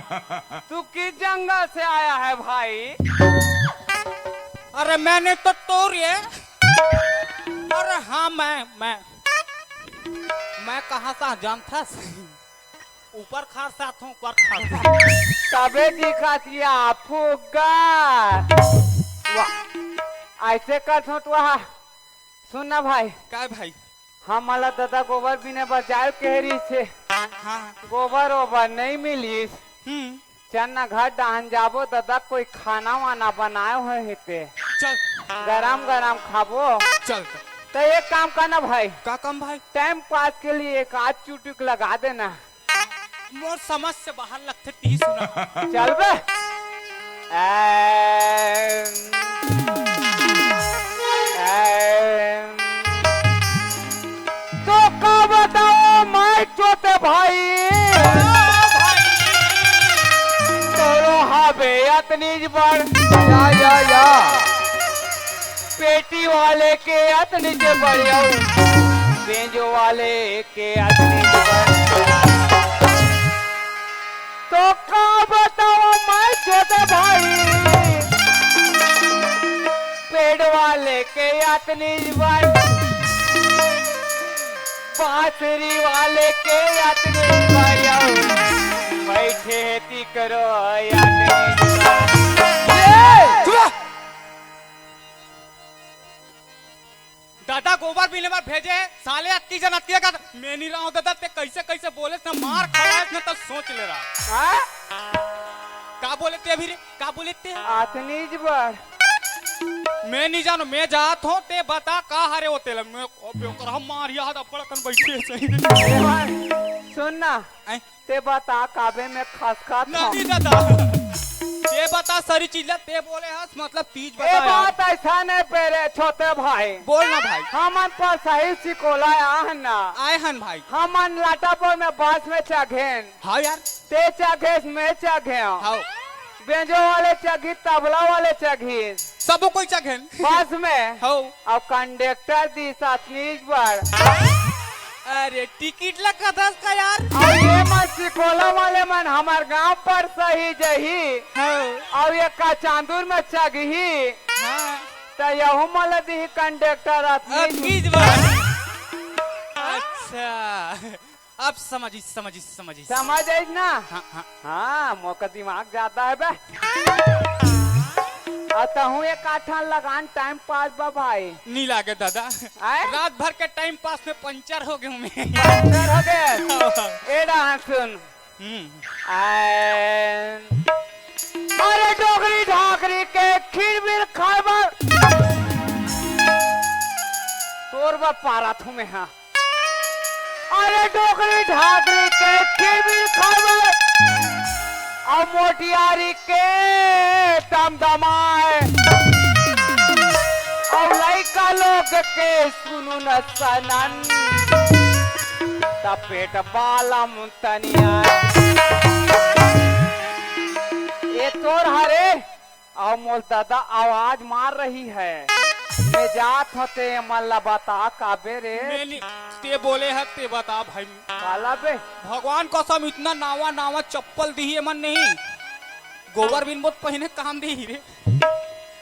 तू किस जंगल से आया है भाई? अरे मैंने तो तोड़ ये। अरे हाँ मैं कहाँ से जानता? ऊपर खार से आता हूँ, ऊपर खार से। तबे दिखा दिया फुग्गा। वाह, ऐसे कर तो वहाँ सुन ना भाई। क्या भाई? हम मला दादा गोबर बिने बजाय कहरी से हाँ। गोबर ओबर नहीं मिली। चल ना घर डाहन जाबो दादा, कोई खाना वाना बनाए हुए हेते, चल गरम गरम खाबो। चल तो एक काम करना भाई, का काम भाई? टाइम पास के लिए एक आध चुटुक लगा देना। मोर समझ से बाहर लगते ती सुना। चल बे। तो का बताओ मैं चोते भाई तोरो हाबे अतनीज पर या पेटी वाले के अतनीज बढ़िया, बेंजो वाले के अतनीज पर। तो का बताओ मैं चोते भाई पेड़ वाले के अतनीज पर, बांसुरी वाले के अतनीज पर, बैठे ती करो दादा गोबर पीने बार भेजे साले अत्ती जन अत्ती का मैं नहीं रहा हूँ दादा। ते कैसे कैसे बोले ना मार खाया ना तो सोच ले रहा। का बोले ते अभी रे? का बोले ते? अतनीज पर मैं नहीं जानो, मैं जात हूँ ते बता का हरे होते लग मैं कर हम मार याद अपड़ कन बैठे सही। सुन ना ते बता काबे में खसखस नहीं दादा ते बता सारी चीज ते बोले हस मतलब तीज बता यार। बात ऐसा नहीं पेरे छोटे भाई, बोल ना भाई। हमन पर सही सिकोला आहन ना आए हन भाई। हमन लाटापुर में बस में चघेन। हाँ यार ते चघेस में चघे, हाँ बेंजो वाले चघी तबला वाले चघी सबो कोई चघेन बस में। हाँ और कंडक्टर दी सतनीज पर। अरे टिकट लगा था का यार। और ये मन सिकोला वाले मन हमार गांव पर सही जही, हाँ और ये का चांदूर में चघी हाँ तो यहू मल दी कंडक्टर तीज बार। अच्छा अब समझी समझ आई ना। हाँ हाँ हाँ मौका दिमाग जाता है बे। अतहू एक आठा लगान टाइम पास बा भाई। नहीं लागे दादा, आए? रात भर के टाइम पास में पंचर हो गए मैं। पंचर हो गए। एडा सुन अरे डोगरी ढाकरी के खीर बीर खाबर तोर बा पारा थू में। हाँ अरे डोगरी ढाकरी के खीर बीर खाबर और मोटियारी के दमदमाए और लइका लोग के सुनु न सनन तपेट बालम तनिया। ये तोर हरे और मोल दादा आवाज मार रही है। मैं जात होते मल्ला बता काबे रे मैंने ते बोले है ते बता भाई। काला बे भगवान कसम इतना नावा चप्पल दी है मन नहीं गोबर बिन बहुत पहने काम दी रे।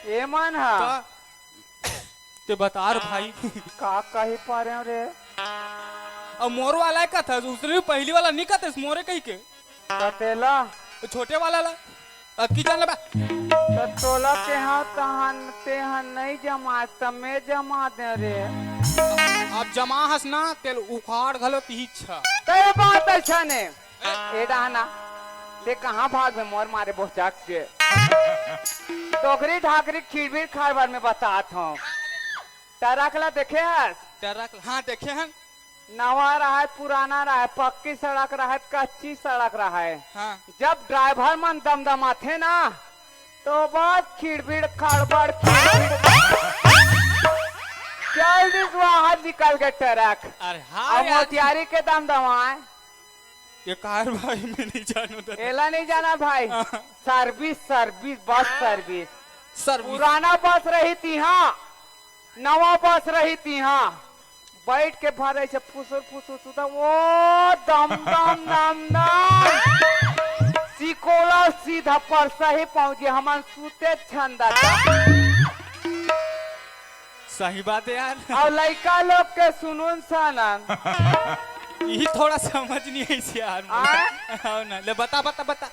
ये मन है ते बता रे भाई। का कही पा रहे हो रे? अब मोर वाला का था उसने पहली वाला नहीं कहते मोरे कही के कतेला छोटे वाला ला की जान ले तो तोला के हाँ तहन तेहन नहीं जमा तमे जमा दे रे। अब जमा हस ना तेल उखाड़ घलो ती इच्छा। तो ये बात अच्छा ने एडा ना ते कहाँ भाग में मोर मारे बोचाक के टोकरी ढाकरी खीर खारबार में बतात हूँ। टरकला देखे हस? हाँ देखे हैं। नवा रहा है पुराना रहा है, पक्की सड़क रहा है कच्ची सड़क रहा है। हाँ जब ड्राइवर मन दमदमा थे ना तो बस खीड़बीड़ खड़बड़ चल बाहर निकल गए ट्रक। अरे हाँ मोतियारी के दमदमाए ये कार भाई मैं नहीं जानू था। एला नहीं जाना भाई। सर्विस बस सर्विस पुराना बस रही थी, हाँ नवा बस रही थी, हाँ बैठ के भरे से फुसुर फुसुर सुधा वो दम दम दम दम चिकोला सीधा परसा ही पहुंच गए, हमार सूते छंदा था। सही बात है यार। और लड़का लोग के सुनून सानन ये थोड़ा समझ नहीं है इसे यार। हाँ ना, ले बता बता बता।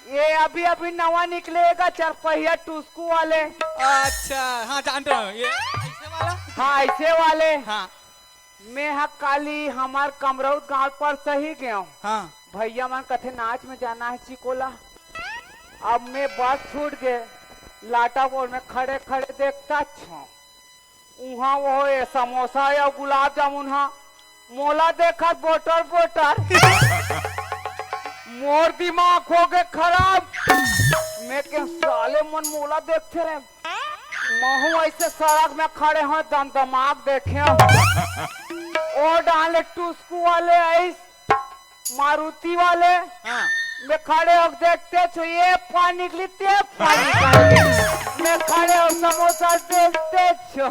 ये अभी अभी नवा निकलेगा चरपहिया टुस्कू वाले। अच्छा हाँ जान रहा हूँ, ये ऐसे वाला। हाँ ऐसे वाले। हाँ मैं काली हमार कमरौत गांव पर सही गया हूँ। हाँ भैया मन कथे नाच में जाना है चिकोला। अब मैं बस छूट गए, लाटा बोल में खड़े खड़े देखता छो वहाँ वो ये समोसा या गुलाब जामुन हाँ मोला देखा बोटर बोटर मोर दिमाग हो गए खराब। मैं के साले मन मोला देखते रहे, महू ऐसे सड़क में खड़े हो दम दमाग देखे और डाले टुस्कू वाले ऐस मारुति वाले। हाँ मैं खड़े हो देखते छो ये पानी निकली ते पानी निकाल के। मैं खड़े हो समोसा देखते छो।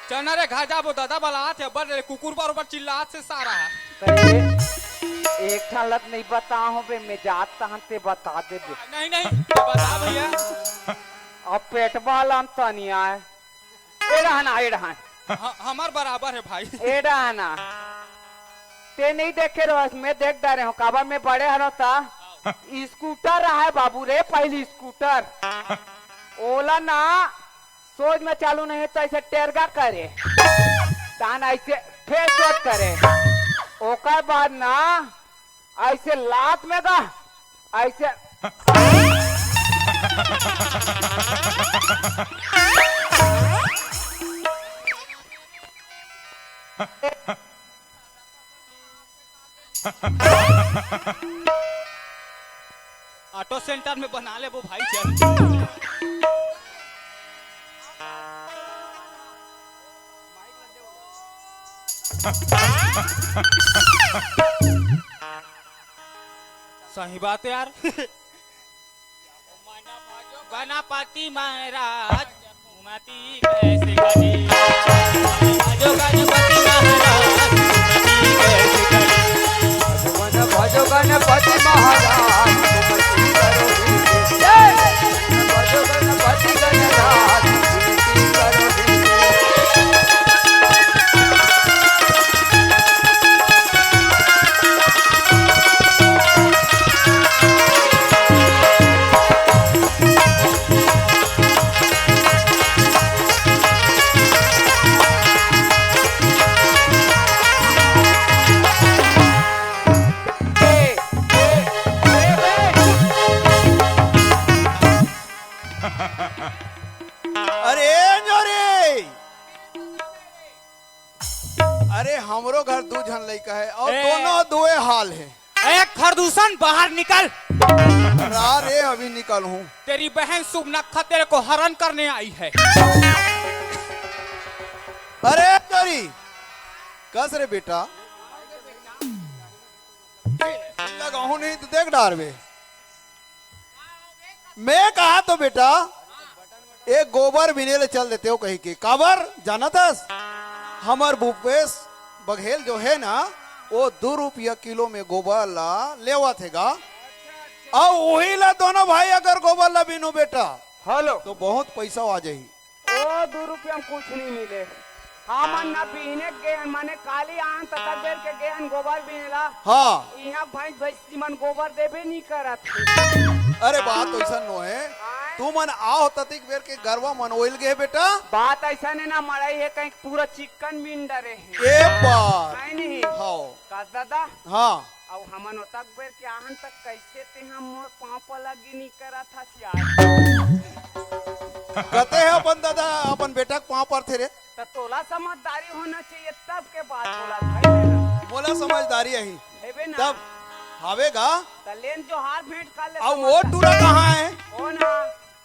चना रे घा जाबो दादा बलात है बर कुकुर बरोबर चिल्लात से सारा है। एक हालत नहीं बता हूँ बे, मैं जात तहते बता दे बे। नहीं नहीं बता भैया। अब पेट वाला हम तनिया है ए रहन हमार बराबर है भाई। ए रहना ते नहीं देखे रहो, मैं देख डा रहे हूँ काबा में बड़े हरो था स्कूटर रहा है बाबू रे, पहली स्कूटर ओला ना सोच में चालू नहीं तो ऐसे टेरगा करे तान ऐसे फेस वॉश करे ओकर बाद ना ऐसे लात में गा ऐसे ऑटो सेंटर में बना ले वो भाई चल। सही बात है यार। गणपति महाराज घुमाती कैसे गली जो गणपति महाराज भजो गणपति महाराज भजो गणपति गणराज हमरो घर दू झन लड़का है और दोनों दुए हाल है। एक खरदूषण बाहर निकल। अरे अभी निकल हूँ। तेरी बहन शुभ नखा तेरे को हरण करने आई है। अरे चोरी कस रे बेटा लगाऊ नहीं तो देख डार बे। मैं कहा तो बेटा एक गोबर बिनेले चल देते हो कहीं के काबर जाना था हमार भूपेश बघेल जो है ना वो 2 रुपया किलो में गोबर ला लेवा थेगा और वही ला दोनों भाई अगर गोबर ला बिनो बेटा हेलो तो बहुत पैसा आ जाही। ओ 2 रुपया में कुछ नहीं मिले। हाँ मन ना बीने गए माने काली आन तक बेर के गए गोबर बिनेला। हाँ यहाँ भैंस मन गोबर देबे नहीं करत। अरे बात ऐसा नो है तू मन आओ ततिक बेर के गरवा मन ओइल गए बेटा। बात ऐसा नहीं ना मड़ाई है कहीं पूरा चिकन बिन डरे है एक बार नहीं हाँ कास दादा हाँ अब हमन तक बेर के आहन तक कैसे ते हम मोर पांव पला गिनी करा था यार। कहते हैं अपन दादा अपन बेटा के पांव पर थे रे तो तोला समझदारी होना चाहिए तब के बाद बोला था बोला समझदारी यही हेबे ना तब हावेगा तलेन जो हार भेंट कर ले अब वो टूरा कहाँ है ओ ना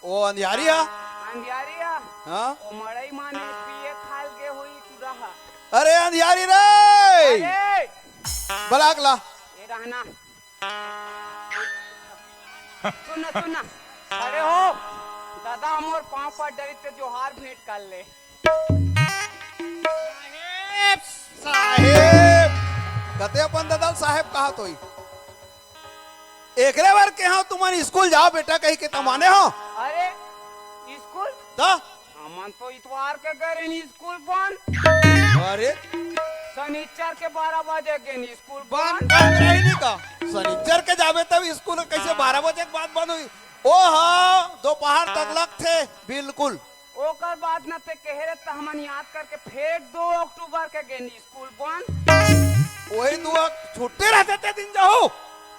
वो अंधियारिया अंधियारिया हाँ ओ मड़ई माने पिए खाल के हुई टूरा। अरे अंधियारी रे अरे बलाक ला ये रहना सुनना सुनना अरे हो दादा हमर पाँव पर डरी ते जोहार भेंट कर ले। साहेब साहेब कते अपन ददल साहेब कहा तो एकरे बार के हाँ तुमन स्कूल जाओ बेटा कहीं के तमाने हो। अरे स्कूल दा हमन तो इतवार के गए स्कूल बंद। अरे शनिचर के 12 बजे के स्कूल बंद। बंद रही नहीं का शनिचर के जावे तब स्कूल कैसे 12 बजे के बाद बंद हुई। ओ हाँ दोपहर तक लग थे बिल्कुल। ओकर बाद न ते कहे रहे तो हमन याद करके फिर 2 अक्टूबर के गए स्कूल बंद। वही 2 छुट्टी रहते थे दिन जाओ।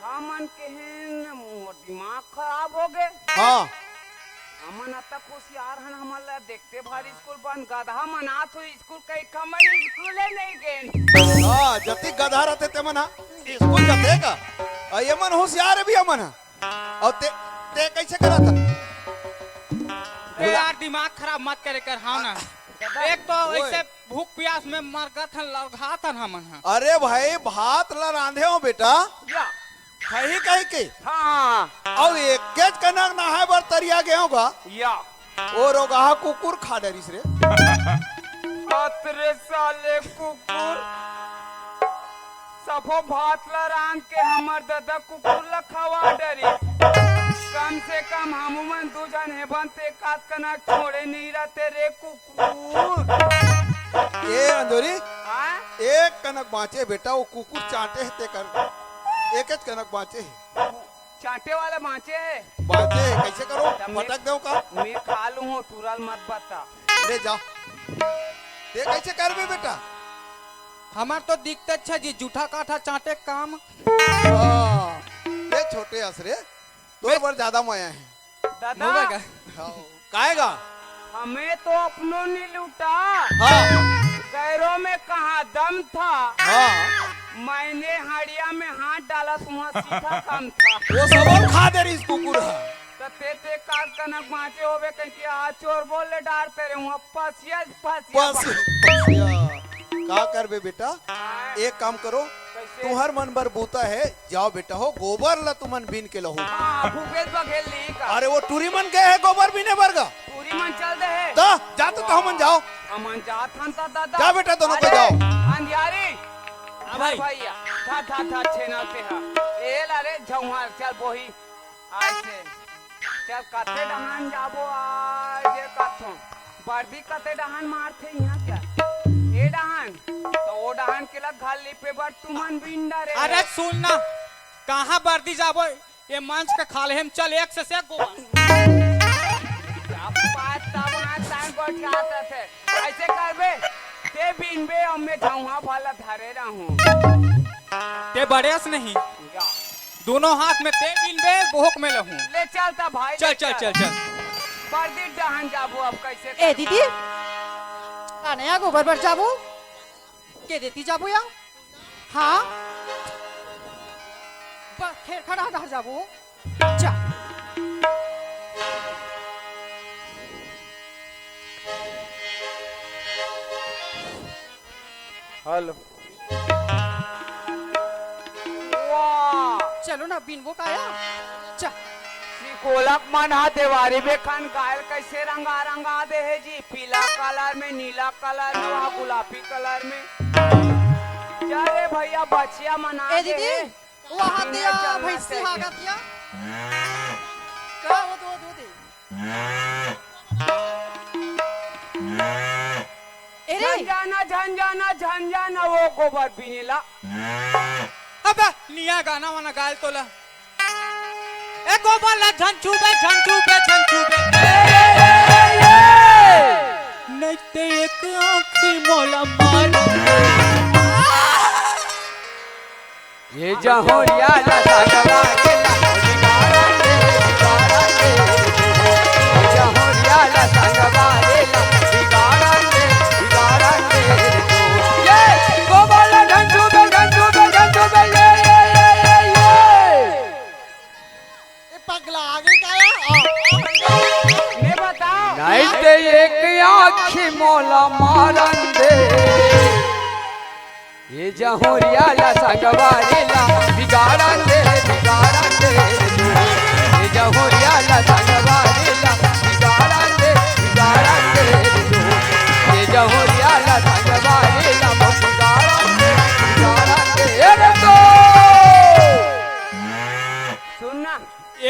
हमन कहे मोर दिमाग खराब हो गए। हाँ हमन तक होशियार हन हमन ला देखते भारी स्कूल बंद गधा मनात हो स्कूल कई कमन स्कूले नहीं गए। हाँ जति गधा रहते ते मना स्कूल जाते का और ये मन होशियार है भी अमन और ते कैसे करा था। ए यार दिमाग खराब मत करे कर हाँ ना। एक तो ऐसे भूख प्यास में मर गए थे लड़घा था हमन। अरे भाई भात ला रांधे हो बेटा या कहीं कहीं के हाँ और एक केज कनक ना है बर तरिया गए होगा या और रोगा कुकुर खा डरिस रे। अतरे साले कुकुर सबो भात ला रांध के हमर दादा कुकुर ला खवा डरी। कम से कम हम मन 2 जन है बनते कात कनक छोड़े नहीं रहते रे कुकुर। ए अंदोरी हाँ? एक कनक बाँचे बेटा वो कुकुर चाटे है ते कर एक कनक बाँचे है चाटे वाला बाँचे है बाँचे है कैसे करो मटक दो का मैं खा लूँ तुरल मत बता। ले जा ते कैसे कर बे बेटा। हमार तो दिखते अच्छा जी जूठा काठा चाटे काम। हाँ, ये छोटे असरे तो बार ज्यादा माया है दादा होगा काएगा हमें तो अपनों ने लूटा। हाँ गैरों में कहा दम था। हाँ मैंने हाड़िया में हाथ डाला तुम्हारा सीधा कम था। वो सब खा दे रही इस कुकुर तो ते काट कनक बाँचे होवे कहीं आज चोर बोले डारते रहे हूँ फसिया फसिया का कर बे बेटा एक काम करो तुहर मन बर बूता है जाओ बेटा हो गोबर ला तुमन बीन के लहो। भूपेश बघेल ली का अरे वो टूरी मन गए है गोबर बीने बरगा पूरी मन चल दे है दा जाते तो हमन जाओ हमन जात हन ता दादा जा बेटा दोनों को जाओ। अंधियारी भाई भैया था था छेना पे हा ए लारे झौहार चल बोही आज से चल कते डहान जाबो आज ये कथों बर्दी कते डहान मारथे यहाँ क्या ए डहान तो ओ डहान के लग घाली पे बर तुमन बिंडा रे। अरे सुन ना कहाँ बर्दी जाबो ये मंच के खाले हम चल एक से गोवा अब बात तब ना टाइम को क्या थे ऐसे करबे ते बिनबे हमें झौहा वाला धरे रहूं ते बड़ेस नहीं दोनों हाथ में ते बिनबे बोहक में लहूं। ले चलता भाई चल चल चल चल बर्दी डहान जाबो अब कैसे ए दीदी आने या गोबर बर जाबो के देती जाबो या हाँ खेर खड़ा डर जाबो जा हेलो वाह चलो ना बिनबो काया चा कोलक मन हा देवारी में खान गायल कैसे रंगा रंगा दे है जी पीला कलर में नीला कलर में वहाँ गुलाबी कलर में। चले भैया बचिया मना ए दीदी वहाँ दिया भैंसी हागा दिया का वो दो दे झंझाना वो गोबर बिनीला अबे निया गाना वाना गायल तोला ए गोबर ला झंझू बे नहीं ते एक आँखी मोला मार ये जहोरिया ला सागवा के ला बिगाड़ा दे ये जहोरिया ला सागवा रे ला बिगाड़ा दे ये गोबर ला झंझू बे ए पगला आगे काया ने बताओ नहीं ते एक आँखी मोला मारन दे ये जहोरिया ला सागवा रे ला बिगाड़ा दे ये जहोरिया ला सागवा रे ला बिगाड़ा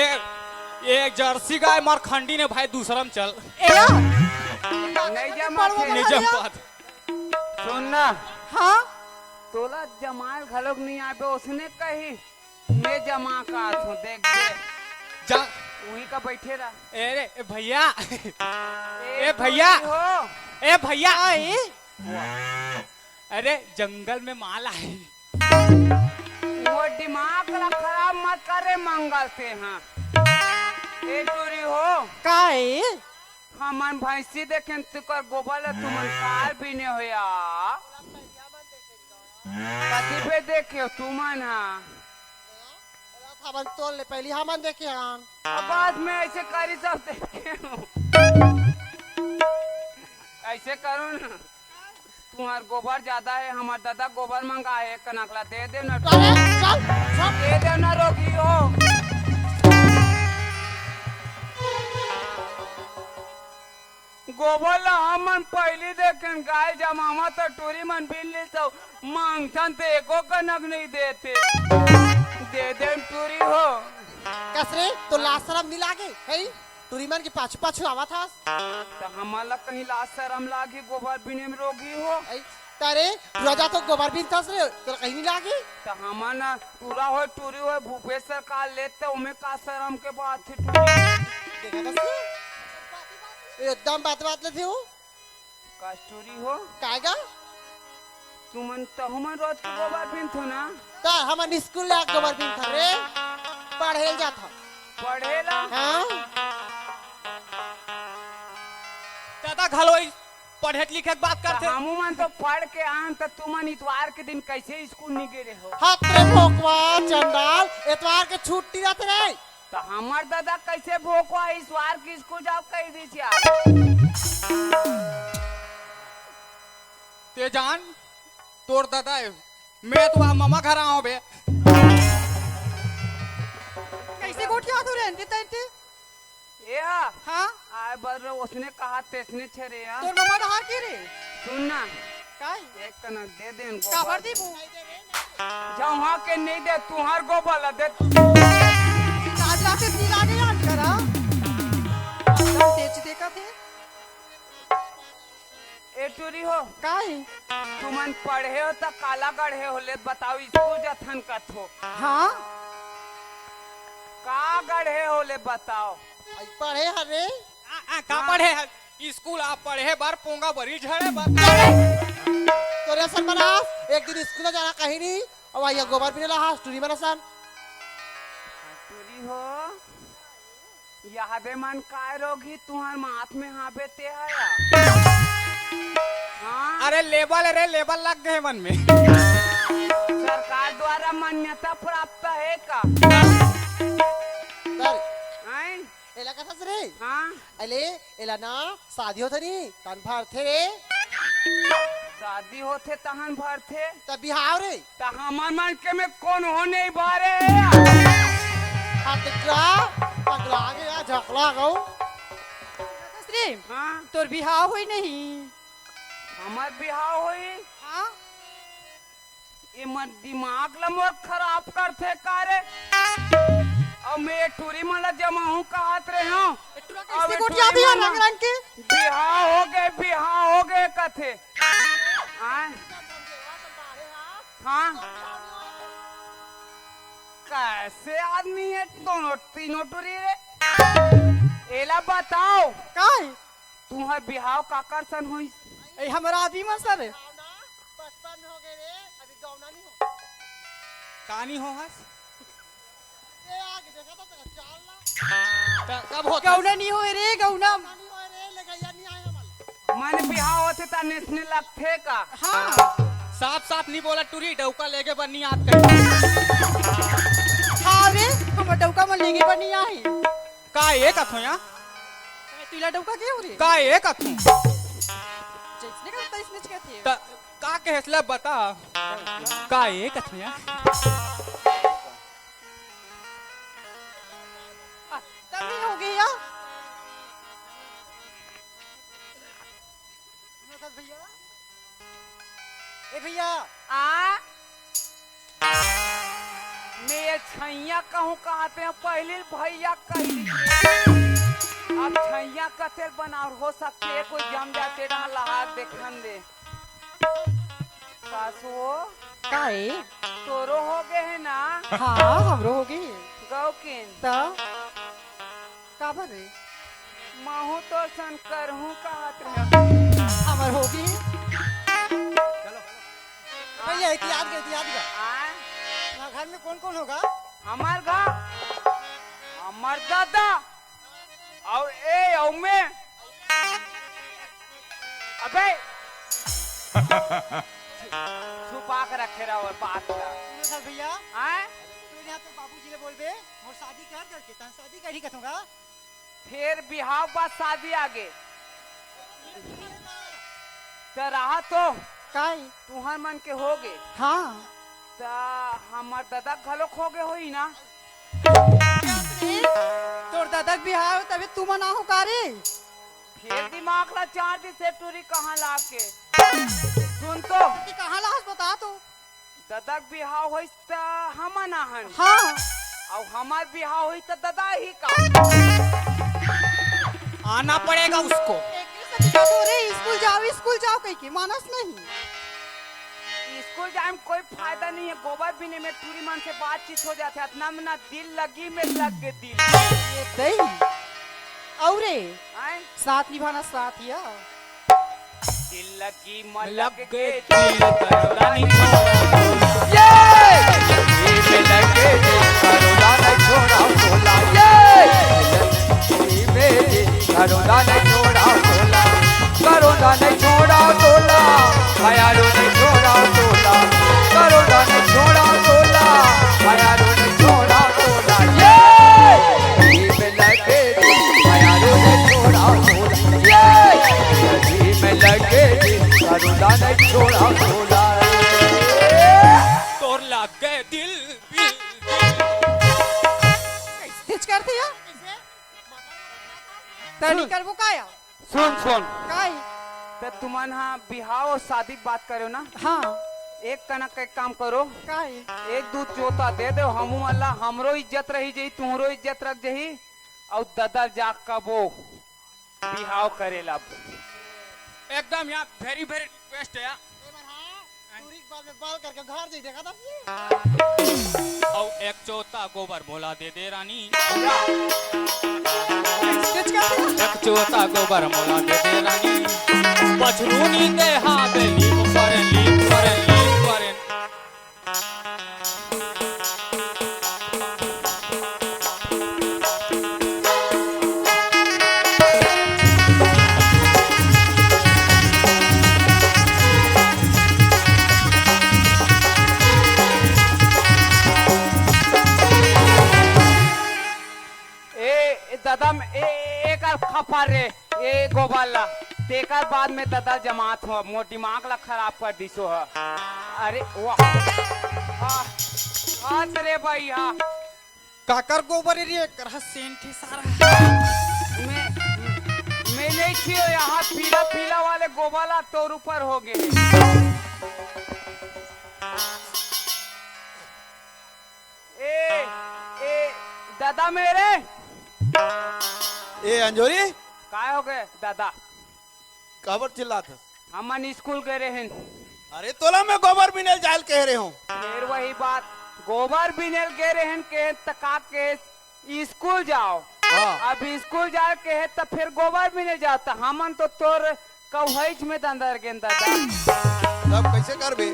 एक जर्सी गाय मार खंडी ने भाई दूसरा में चल एला नहीं जमा थे। नहीं जम पात सुनना हाँ तोला जमाल घलोक नहीं आवे उसने कही मैं जमा का हूँ देख दे जा वहीं का बैठे रहा। ए भैया ए भैया हो ए भैया आए अरे जंगल में माल है वो दिमाग ला खराब मत करे मंगल से हाँ ए टूरी हो काए हमन भैंसी देखे तुकर गोबर ला तुमन कार भी नहीं होया कथी पे देखे तुमन हाँ हमन तोल ले पहली हमन देखे हन अब बाद में ऐसे करी सब देखे हूँ। ऐसे करो ना तुम्हार गोबर ज्यादा है हमार दादा गोबर मंगा है कनकला दे दे ना अरे चल चल दे दे ना रोगी हो गोबर ला हमन पहली देखें गाय जमामा तो टूरी मन बिल्ली सब मांगथन ते एको कनक नहीं देते दे दे टूरी हो कसरे तो लास्ट शरम नहीं लागे है टूरीमन के पाछू पाछू आवा था तो हमारा कहीं लाज शरम लागी गोबर बिने में रोगी हो तारे रोजा तो गोबर भी था रे तो कहीं नहीं लागे तो हमारा पूरा हो टूरी हो भूपेश सरकार लेते उमे का शरम के बात थी टूरी देखा था एकदम बात बात ले थे हो का टूरी हो काएगा तुमन तो हमन रोज के गोबर बिन थो ना तो हमन स्कूल ले गोबर भी था रे पढ़े जाता पढ़ेला हां दादा घलोई पढ़े लिखे के बात करते हमू मन तो पढ़ के आन तो तुमन इतवार के दिन कैसे स्कूल नहीं गए हो हाथ रे भोकवा चंडाल इतवार के छुट्टी रहते रे तो हमार दादा कैसे भोकवा इस वार की स्कूल जाओ कह दी ते जान तोर दादा है मैं तो मामा घर आऊं बे कैसे गोटिया तू रहते तैते ए हाँ आए बर उसने कहा तेसने छरे या तोर मम्मा कहाँ के रे सुनना काई एक कनक दे दे इनको काबर दी बू जाओ वहाँ के नहीं दे तुम्हार गोबर दे आज रात इतनी लागे याद करा एकदम तेज देखा थे ए टूरी हो काई तुमन पढ़े हो तो काला गढ़े हो ले बताओ स्कूल जथन कथो हाँ का गढ़े हो ले बताओ पढ़े हरे का पढ़े स्कूल आप पढ़े बार पोंगा बरी झड़े बार तो रेशन बना एक दिन स्कूल जाना कहीं नहीं और वही गोबर भी ला टूरी बना सन टूरी हो यादे मन काय रोगी तुम्हार माथ में हाबे ते आया हाँ अरे लेबल लग गए मन में सरकार द्वारा मान्यता प्राप्त है का तर हैं एला का रे हाँ अले एला ना शादी होत नी तन भर थे रे शादी होते तहन भर थे तब बिहाव रे तो हमार मन के में कौन होने बारे हाथ का पगला गया झकला गौ रे हाँ तोर बिहाव हुई नहीं हमार बिहाव हुई हाँ ये मत दिमाग लमोर खराब करते कारे और मैं टूरी मला जमा हूँ कहत रहे हूँ कैसे गोटिया भी है रंग रंग के बिहाव हो गए कथे हाँ कैसे आदमी है दोनों तीनों टूरी रे एला बताओ काई तुम्हार बिहाव का करसन हुई ए हमारा आदमी मन सर 55 हो गए रे अभी गौना नहीं हो कहानी हो हस ए आगे देखा तो तेरा चाल कब होता गौना नहीं होए रे गौना नहीं हो रे ले गया नहीं आए हमल मन बिहाव होते ता नेसने लगते का हाँ साफ नहीं बोला टूरी डौका लेके बनी याद कर हाँ रे हम डौका मन लेगे पर नहीं आई का एक अथो या तुला डौका के हो रे का एक अथो जैसने का तैसने कहते त का कहसला बता का एक अथो या तब नहीं हो गई या भैया ए भैया आ मैं छैया कहूँ कहते हैं पहले भैया कही अब छैया कते बना हो सकते है कोई जम जाते रहा लहार देखन दे सासो काहे तोरो हो गए है ना हाँ हमरो होगी गौकिन तो का बरे महू तो सन करहूँ कहत रहे हमर होगी भैया एहतियात का आय यहाँ घर में कौन कौन होगा? हमार घर हमार दादा और ए और मैं अबे छुपा के रखे रहो बात का सुनो सर भैया आय तो यहाँ तो बाबूजी ने बोल बे और शादी कर करके तन शादी करी कथूंगा फिर बिहाव बाद शादी आगे तो रहा तो काहे तुहर मन के हो गए हाँ तो हमार दादा घलोक हो गए होई ना तोर दादा के बिहार हो तभी तू मना हो का रे फिर दिमाग ला 4 दिन से टूरी कहाँ ला के सुन तो कि कहाँ लाश बता तू दादा के बिहाव होई तो हम ना हन हाँ और हमार बिहाव हुई तो दादा ही का आना पड़ेगा उसको स्कूल जाओ कहीं की मानस नहीं स्कूल जाए में कोई फायदा नहीं है गोबर बीने में टूरी मन से बातचीत हो जाता है इतना में ना दिल लगी में लग गए दिल ये दही औरे आए साथ निभाना साथ या दिल लगी मन लग लग गए गए दिल करोड़ा नहीं में लगे करोड़ा नहीं छोड़ा बोला करोड़ा नहीं छोड़ा बोला करोड़ा नहीं छोड़ा बोला भयालो नहीं छोड़ा बोला करोड़ा नहीं छोड़ा बोला भयालो नहीं छोड़ा बोला ये में लगे भयालो नहीं छोड़ा बोला ये में लगे करोड़ा नहीं छोड़ा बोला तोर लग गए दिल हिच करती है तनी करबो काया सुन सुन काई तो तुमन हाँ बिहाव और शादी की बात करो ना हाँ एक कनक का एक काम करो काई एक दूध जोता दे दो हमू अल्लाह हमरो इज्जत रही जही तुमरो इज्जत रख जही और ददर जा कबो बिहाव करेला एकदम यहाँ वेरी वेरी रिक्वेस्ट है पूरी बाल में बाल करके घर जाई देखा था और एक चौथा गोबर बोला दे दे रानी हिच करती है एक चौथा गोबर मोला दे दे रानी पछरूनी दे हाथ लीप करें दादा एक खफा रे ए गोबाला तेकर बाद में दादा जमात हो मोर दिमाग ला खराब कर दिसो है अरे वाह हाथ रे भैया काकर गोबर रे कर सेंठी सारा मैं नहीं थी यहाँ पीला पीला वाले गोबाला तोर ऊपर हो गए ए ए दादा मेरे ए अंजोरी काय हो गए दादा काबर चिल्लात है? हमन स्कूल गए रहे अरे तोला मैं गोबर बिनेल जाल कह रहे हूँ फिर वही बात गोबर बिनेल गए रहे के तका के स्कूल जाओ हाँ। अब स्कूल जाए के है तो फिर गोबर बिनेल जाता हमन तो तोर कवहज में दंदर गेन दादा तब कैसे कर बे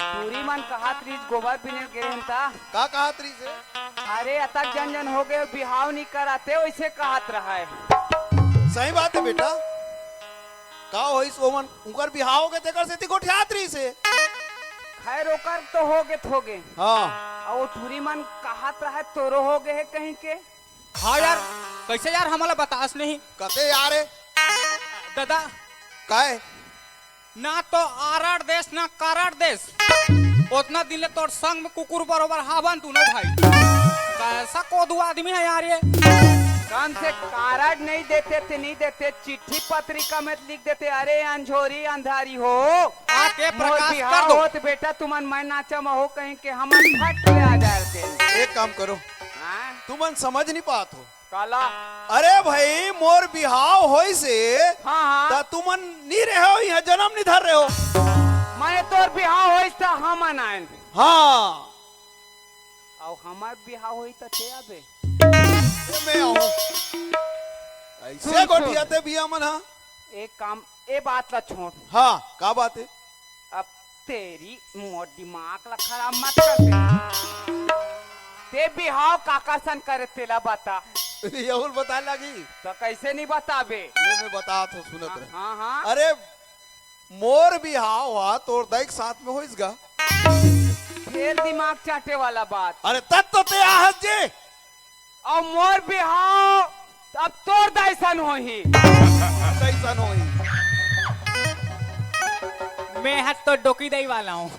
पूरी मन कहा त्रीज गोबर बिनेल गए रहन ता का कहा तरी से अरे अतक जन जन हो गए बिहाव नहीं कराते वैसे कहत रहा है सही बात है बेटा का होई सोमन उनकर बिहाव के तेकर से तिको ठियातरी से खैर ओकर तो हो गए हाँ और वो पूरी मन कहत रहा है तोरो हो गए है कहीं के हाँ यार कैसे यार हमारा बतास नहीं कते यार है? दादा काहे ना तो आरड़ देश ना करड़ देश उतना दिन ले तोर संग में कुकुर बरोबर हावन तू नो भाई कैसा कोदू आदमी है यार ये कम से कार्ड नहीं देते थे नहीं देते चिट्ठी पत्रिका में लिख देते अरे अंझोरी अंधारी हो आके मोर प्रकाश बिहाव कर दो होत बेटा तुमन मैं नाचा हो कहीं के हमन फट ले आ जाए के एक काम करो, हाँ तुमन समझ नहीं पात हो। काला अरे भाई मोर बिहाव होई से हाँ हाँ ता तुमन नहीं रहे हो, यहाँ जन्म नहीं धर रहे हो। मैं तोर बिहाव होइस त हम आनाइन हाँ और हमार बिहाव होई त ते आबे ये मैं आऊँ ऐसे सुन। गोठियाते बिया मन। हाँ एक काम ए बात ला छोड़ हाँ का बात है? अब तेरी मोर दिमाग ला खराब मत कर दे। ते बिहाव काकासन करे तेला बता यहुल बता लगी तो कैसे नहीं बताबे। ले मैं बता तो सुनत रहे। हाँ हाँ अरे मोर बिहाव हुआ तोर दाइक साथ में होइसगा। फिर दिमाग चाटे वाला बात। अरे तब तो ते आहत जे और मोर बिहाव अब तोर दाइसन होही कैसन होई। मैं हाथ तो डोकी दई वाला हूँ।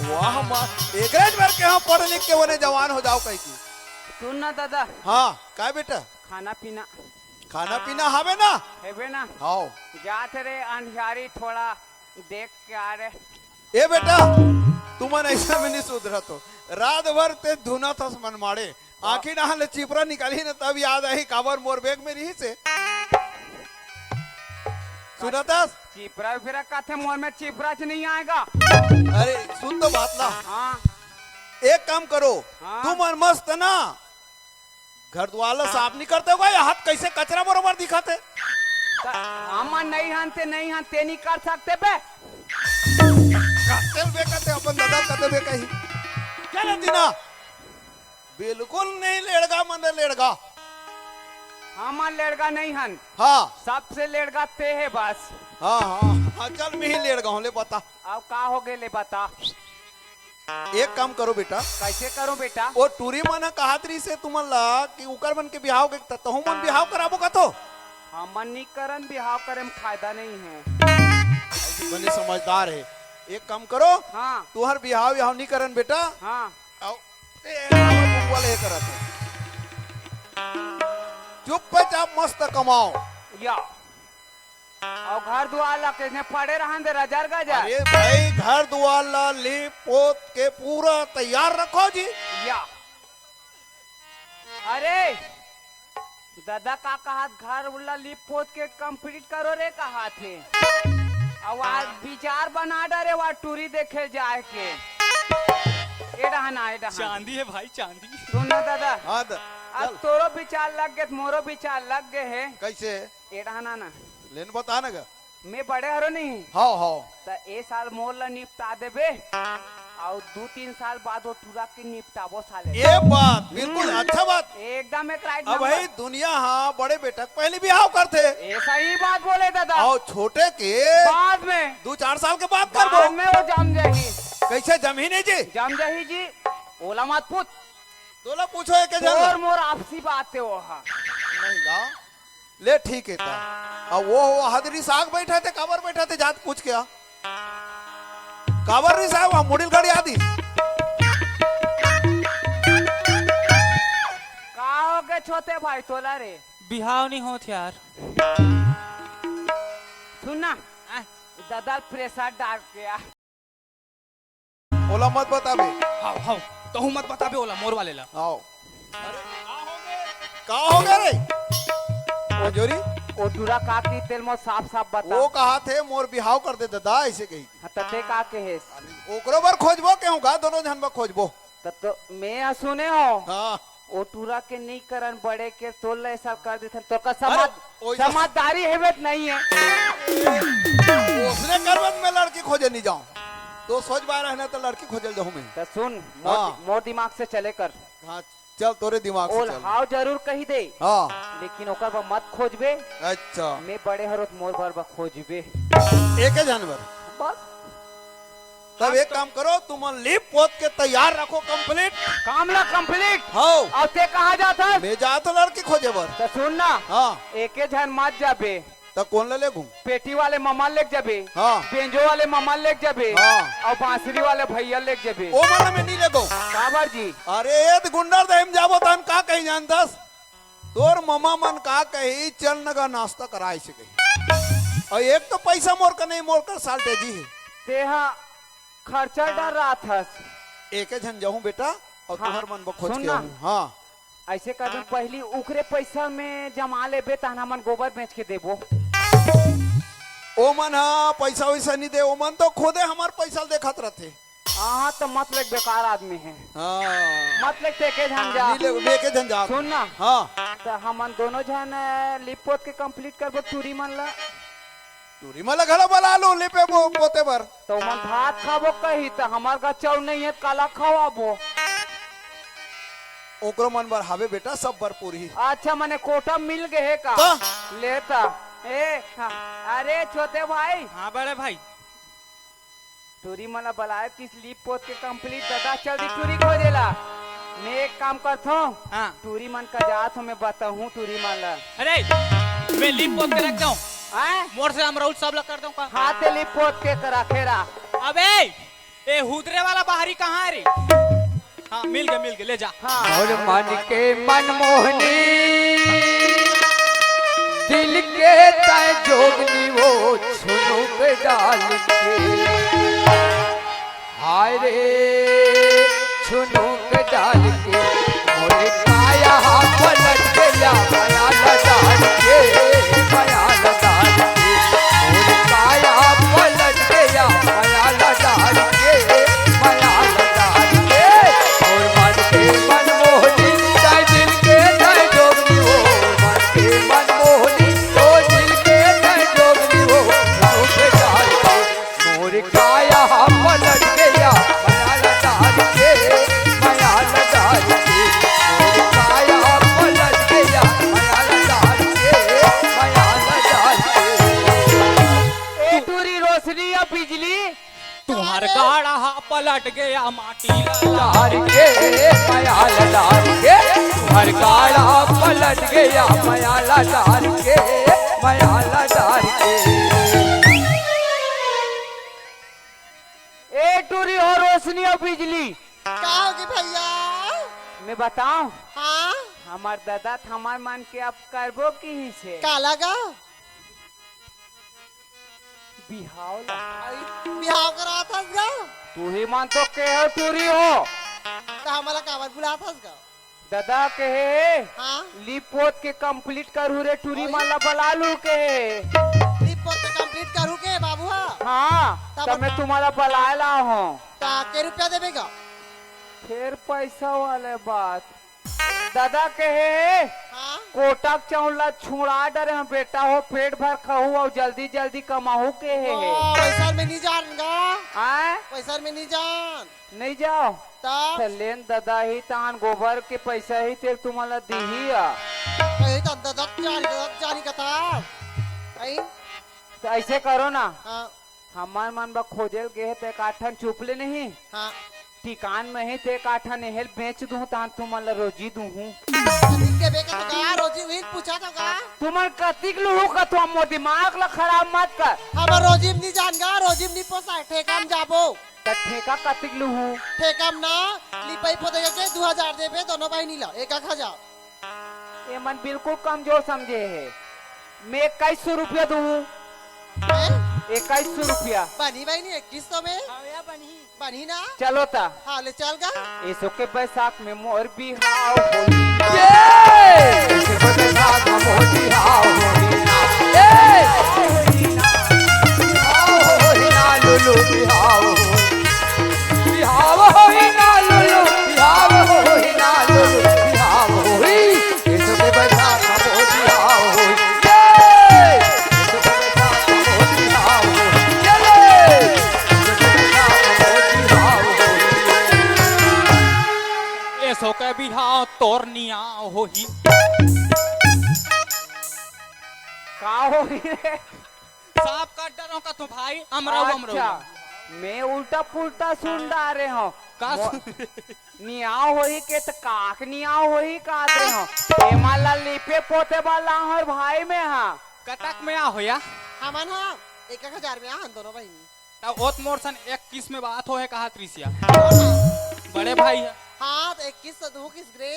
वाह माँ एकरेज भर के हम पढ़ लिख के बने जवान हो जाओ कहीं की। सुन ना दादा हाँ का बेटा खाना पीना खाना पीना हवे ना? हेबे ना हाँ जात रे अंधियारी थोड़ा देख के आ रे। ए बेटा तुमन ऐसा में नहीं सुधरा तो रात भर ते धुना था मन मारे आखिर नहाले चिपरा निकाली ना तब याद आई काबर मोर बैग में रही से सुनाता। चिपरा फिरा काथे मोर में चिपरा च नहीं आएगा। अरे सुन तो बात ला। हाँ एक काम करो हाँ। तुम और मस्त ना घर द्वार साफ नहीं करते हो या हाथ कैसे कचरा बरोबर दिखाते? हम नहीं हनते नहीं कर सकते बे। काटेल बे कहते अपन दादा कहते बे कहीं क्या लेती ना बिल्कुल नहीं लेड़गा मन लेड़गा। हम लेड़गा नहीं हन हाँ सबसे लेड़गा ते है बस। हाँ हाँ हाँ चल मैं ही लेड़गा हूँ ले बता। अब का हो गए ले बता। एक काम करो बेटा कैसे करो बेटा। वो टूरी मन कहातरी से तुमन ला कि उकर मन के बिहाव के तहु मन बिहाव कराबो का तो हमन नहीं करन बिहाव करे में फायदा नहीं है। बने समझदार है। एक काम करो हाँ तुहर बिहाव यहाँ नहीं करन बेटा हाँ आओ ए वाले ये करत है। चुपचाप मस्त कमाओ। या और घर दुआर ला के पड़े रहन दे रजर गजा। अरे भाई घर दुआर ला लीप पोत के पूरा तैयार रखो जी। या अरे दादा का कहा घर उल्ला लिप पोत के कंप्लीट करो रे कहा थे। अब आज विचार बना डरे वह टूरी देखे जाए के एडा चांदी है भाई चांदी। सुन ना दादा हाँ अब तोरो विचार लग गए मोरो विचार लग गए है कैसे एडा ना लेन बता ना गा। मैं बड़े हरो नहीं हाँ हाँ त ए साल मोर ला निपटा देबे और 2-3 साल बाद वो टूरा के निपटाबो साले। ये बात बिल्कुल अच्छा बात। एकदम एक राइट अब भाई दुनिया हाँ बड़े बेटा पहले बिहाव करते ऐसा ही बात बोले दादा। और छोटे के बाद में 2-4 साल के बाद बाद कर में वो जम जाही कैसे जमीन जी जम जाही जी ओला मत पूछ तोला पूछो है के और जन मोर आपसी बात है वो हाँ। नहीं गा ले ठीक है ता अब वो हदरी साग बैठा थे काबर बैठा थे जात पूछ के आ काबर नहीं साहब हम मुड़िल गाड़ी आदि का हो गए छोटे भाई तोला रे बिहाव नहीं होत यार। सुनना दादा प्रेशर डाल के आ। ओला मत बताबे। हाउ हाउ तो मत बताबे ओला मोर वाले ला। आओ का हो गए रे जोरी ओ टूरा का की तेल में साफ साफ बता। वो कहा थे मोर बिहाव कर दे दादा ऐसे कही तते का के है ओकरो बार खोजबो केहू का दोनों जन बा खोजबो। तब तो मैं सुने हो हाँ ओ टूरा के नहीं करन बड़े के तोल ऐसा कर देते तो का समाज ओइ जा- समझदारी हेबत नहीं है। उसने करवत में लड़की खोजे नहीं जाऊं तो सोच बा रहना तो लड़की खोजल जाऊं मैं। तो सुन हाँ। मोर दिमाग से चले कर हाँ चल तोरे दिमाग से ओल चल। हाव जरूर कही दे हाँ लेकिन ओकर बा मत खोजबे। अच्छा मैं बड़े हरो मोर भर बा खोजबे एक जानवर बस। तब एक काम करो तुम लीप पोत के तैयार रखो कंप्लीट। काम ला कंप्लीट हाँ और ते कहा जाता मैं जा तो लड़की खोजे बर। तो सुन ना हाँ एके झन मत जाबे तो कौन ले घूम। पेटी वाले मामा लेक जाबे हाँ बेंजो वाले मामा लेक जाबे हाँ। और बांसुरी वाले भैया लेक जाबे। ओ माना में नहीं लगो। काबर जी अरे ये तो गुंडर दम जाबो तन का कहीं जानतस तोर ममा मन का कही चल नगा नाश्ता कराए से कही और एक तो पैसा मोर का नहीं मोर कर साल्टे जी है। तेहा खर्चा डर रहा था एके झन जाऊं बेटा और हाँ, तुहर मन बा खोज सुन के ना। आऊं। हाँ ऐसे कर दो पहली उकरे पैसा में जमा लेबे तहन हमन गोबर बेच के देबो। ओ मन हाँ पैसा वैसा नहीं दे, ओ मन तो खुदे हमार पैसा देखत रहते। हाँ तो मत लग बेकार आदमी है, हाँ मत लग ते के झन जा। नहीं ले लेके झन जा। सुन ना, हाँ तो हमन दोनों झन लिप पोत के कंप्लीट करबो टूरी मन ला। टूरी मला घड़ा बला लो ले पे पोते बर। तो मन भात खाबो कही तो हमार का चाउ नहीं है काला खवाबो। ओकरो मन बर हावे बेटा सब बर पूरी। अच्छा मने कोटा मिल गए है का तो? लेता ए हाँ, अरे छोटे भाई हाँ बड़े भाई। टूरी मला बलाए किस लिप पोत के कंप्लीट दादा जल्दी टूरी खो देला। मैं एक काम करता हूँ, हाँ टूरी मन का जात हूँ मैं बताऊँ टूरी मन ला। अरे मैं लिप पोत के रख जाऊं, आए मोर से हम राउल सब ला कर दूं का। हाथ लिप पोत के करा खेरा। अबे ए हुदरे वाला बाहरी कहाँ है रे? हाँ मिल गए ले जा। हाँ और मन के मनमोहनी दिल के तय जोगनी वो छुनुक डाल के हाय रे छुनुक डाल के मोरे काया पलट गया माया लदान के माया लदान के मोरे काया पलट गया माया लदान के माया लदान के और मन के मनमोहनी तय दिल के तय जोगनी वो मन के मनमोहनी तो दिल के तय जोगनी वो छुनुक डाल के मोरे काया पलट गया माया लदान के माया लदान के मोरे काया पलट गया माया लदान के माया लदान के ए टूरी रोशनी या बिजली तुम्हार गाड़ा पलट गया माटी ला। लार के माया लदार के हर काला पलट गया माया लदार के माया लदार के ए टूरी और रोशनी और बिजली का होगी भैया? मैं बताऊं हाँ हमार दादा हमार मान के आप करबो की ही से का लगा? बिहाव ला। बिहाव करा था गा? तू ही मान तो के हो टूरी हो तो हमारा कावर बुला था गा? दादा के है हाँ लिप पोत के कंप्लीट करू रे टूरी मान ला बला लू के है। लिप पोत के कंप्लीट करू के बाबू? हाँ तो मैं तुम्हारा बलायला हूँ। ता के रुपया देवेगा? फिर पैसा वाले बात दादा के है हाँ कोटक चौला छुड़ा डरे हम बेटा हो पेट भर खाऊ और जल्दी जल्दी कमाऊ के है पैसा में नहीं जान गा? आए पैसा में नहीं जान नहीं जाओ तब लेन दादा ही तान गोबर के पैसा ही तेरे तुम्हारा दी कहीं तो ददत जानी का था कहीं तो ऐसे करो ना हाँ हमार मन बा खोजल के है ते काठन चुपले नहीं हाँ ठिकान में ही ते काठन हेल बेच दूं तान तुम्हारा रोजी दूं हूँ के बेका तो का रोजी वही पूछा था का? तुम्हार कतिक लू का तुम मो दिमाग ला खराब मत कर हमार रोजीम नहीं जान गा? रोजीम नहीं पोसा ठेकाम जाबो त ठेका कतिक लू हूँ ठेकाम ना लिपाई पोते के 2000 देबे दोनों भाई नीला एक एक हजार ये मन बिल्कुल कमजोर समझे है मैं 2100 रुपया दूं 2100 रुपया बनी भाई नहीं 2100 में बनी ना? चलो ता हाँ ले चल गा इसो के बैसाख में मोर बिहाव होली ये सिर्फ साथ मोती हाव होली ना ए बिहाव होली ना लुलु बिहाव होली ना लुलु बिहाव होली ना लुलु बिहाव होली ये सब बैसाख मोती हाव होली ये सब बैसाख मोती हाव होली ये सब बैसाख मोती हाव होली ए सो के बिहाव तोरनिया होही। का होली रे साफ का डरो का तो भाई अमराव अच्छा मैं उल्टा पुल्टा सुन डारे हूँ का नियाव होई के त काक नियाव होई का दे हो ए माला लिपे पोते वाला हर भाई में हां कटक में आ होया हमन हाँ 1000 में हम दोनों भाई तब ओत मोर सन 21 में बात हो है कहा त्रिसिया बड़े भाई है हाँ तो 21 दो किस ग्रे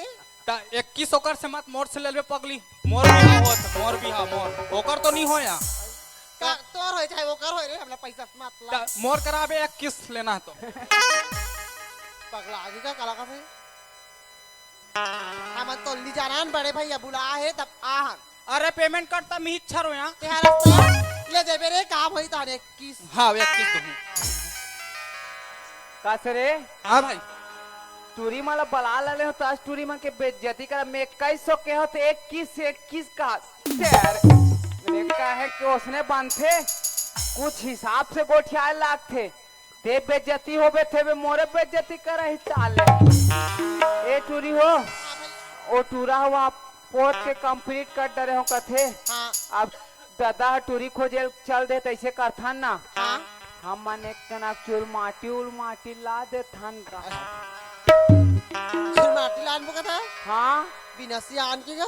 ता 21 ओकर से मत मोर से लेबे पगली मोर भी होत मोर भी हा मोर ओकर तो नहीं होया का तोर होय चाहे वो कर होय रे हमरा पैसा मत ला ता मोर कराबे 21 लेना है तो पगला आगे का काला का थे हम तो ली जानान बड़े भैया बुला है तब आहन अरे पेमेंट करता मी इच्छा रो यहाँ तेरा तो ले दे मेरे काम होई ताने 21 हाँ 21 दूँ कसरे हाँ भाई टूरी मला बला लाले हो ताज टूरी मन के बेइज्जती कर मैं 2100 के हो तो 21 का शेर मैंने कहा है कि उसने बांधे कुछ हिसाब से गोठिया लाख थे ते बेइज्जती हो बे थे बे मोरे बेइज्जती कर ही चाले ए टूरी हो ओ टूरा हुआ पोत के कंप्लीट कर डरे हो कथे हाँ अब दादा टूरी खोजे चल दे तैसे करथन ना हाँ हम मन एक तना चूर माटी ला दे थन का फिर माटी लान बुका था हाँ बिना सियान के गा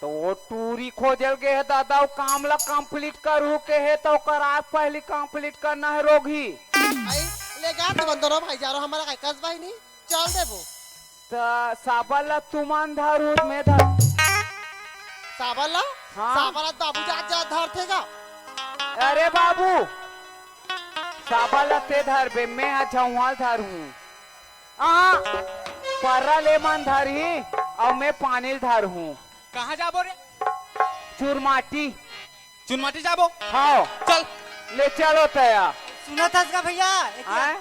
तो वो टूरी खोजल के है दादा वो काम ला कंप्लीट करू के है तो कर आज पहले कंप्लीट करना है रोगी आई ले गा तो बंदरो भाई जा रहा हमारा काय कस भाई नहीं चल दे वो तो साबला तुमान धरू में धर साबला हाँ। साबला बाबू जा धर थेगा अरे बाबू साबला ते धर बे मैं अच्छा वहां धर हूँ पर्रा ले मन धर ही और मैं पानी धर हूँ कहाँ जाबो रे चूरमाटी चुनमाटी जाबो हाँ चल ले चलो तया सुना था इसका भैया हैं?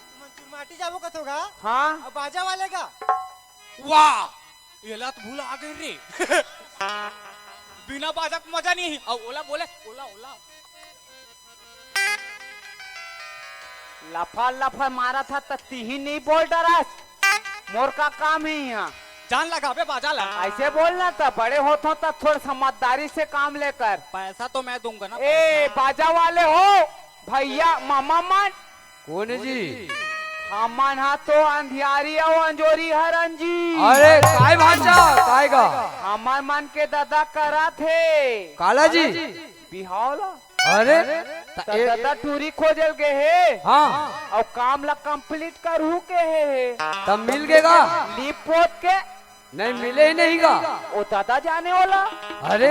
तुम चुरमाटी जाबो कथोगा हाँ अब बाजा वाले का वाह ये लात भूल आ गई रे बिना बाजा को मजा नहीं है और ओला बोले ओला ओला लफा लफा मारा था तत्ती ही नहीं बोल डरास मोर का काम है यहाँ जान लगा बे बाजा ला ऐसे बोलना था बड़े होते हो तब थोड़ा समझदारी से काम लेकर पैसा तो मैं दूंगा ना ए बाजा वाले हो भैया मामा मन कौन जी? हमन हा तो अंधियारी और अंजोरी हरन जी अरे काय भांजा काय का हमन मन के दादा करा थे काला जी? बिहावला अरे तो दादा टूरी खोजल के है हाँ और काम ला कंप्लीट करू के है तब मिल गएगा लीप पोत के नहीं मिले ही नहीं गा ओ दादा जाने वाला अरे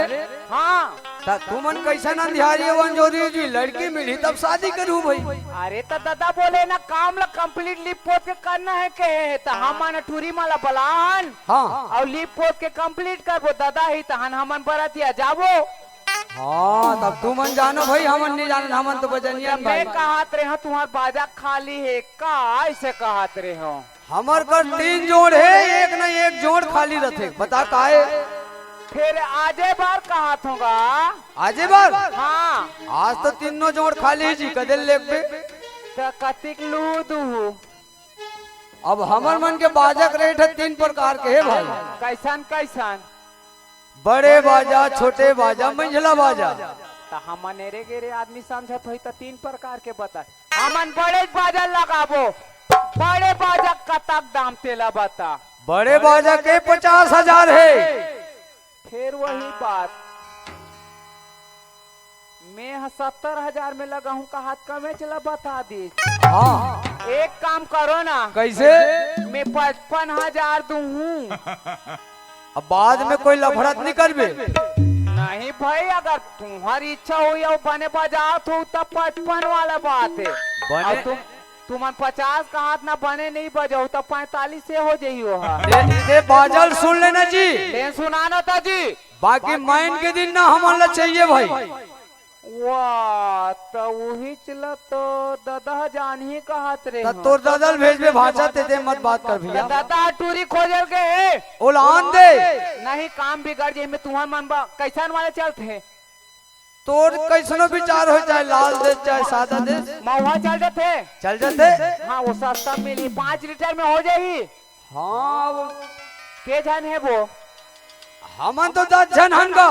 हाँ तू मन कैसा अंधियारी अंजोरी जी लड़की मिली तब शादी करूँ भाई अरे तो दादा बोले ना काम ला कंप्लीट लीप पोत के करना है के है तो हम टूरी माला बलान हाँ और लीप पोत के कंप्लीट करबो दादा ही तहन हमन बरतिया जाबो हाँ तब तू मन जानो भाई हमन नहीं जानो हमन तो बजनिया जब मैं कहत रहे तुम्हार बाजा खाली है का ऐसे कहत रहे हो हमार पर 3 जोड़ है एक न एक जोड़ खाली रहते बता काहे फिर आजे बार कहत होगा आजे बार हाँ आज तो तीनों जोड़ खाली जी कदल ले पे तो कतिक लूदू अब हमर मन के बाजक रेट है 3 प्रकार के है भाई कैसन कैसन बड़े बाजा छोटे बाजा मंझला बाजा तो हमन एरे गेरे आदमी समझत होई तो 3 प्रकार के बता हमन बड़े बाजा लगाबो बड़े बाजा कतक दाम तेला बता बड़े बाजा के 50,000 है फिर वही बात मैं 70,000 में लगा हूँ का हाथ कमे चला बता दी हाँ एक काम करो ना कैसे मैं 55,000 दूँ अब बाद में कोई लफड़त नहीं करबे नहीं भाई अगर तुम्हारी इच्छा हुई और बने बजात हो तब 55 वाला बात है बने और तुमन 50 का हाथ ना बने नहीं बजाओ तब 45 से हो जाई हो दे बाजल सुन लेना जी लेन सुनाना था जी बाकी माइन के दिन ना हमन ला चाहिए भाई वाह तो वही चला तो दादा जान ही कहत रे तब तोर दादल भेजबे भाषा ते मत बात कर भैया दादा टूरी खोजल के है ओलान दे नहीं काम बिगड़ जाए में तुम्हार मन बा कैसन वाले चलते तोर कैसनो विचार हो चाहे लाल दे चाहे सादा दे महुआ चल जाते चल जाते हाँ वो सस्ता मिली 5 लीटर में हो जाएगी हाँ वो के जन है वो हमन तो 10 जन हनगा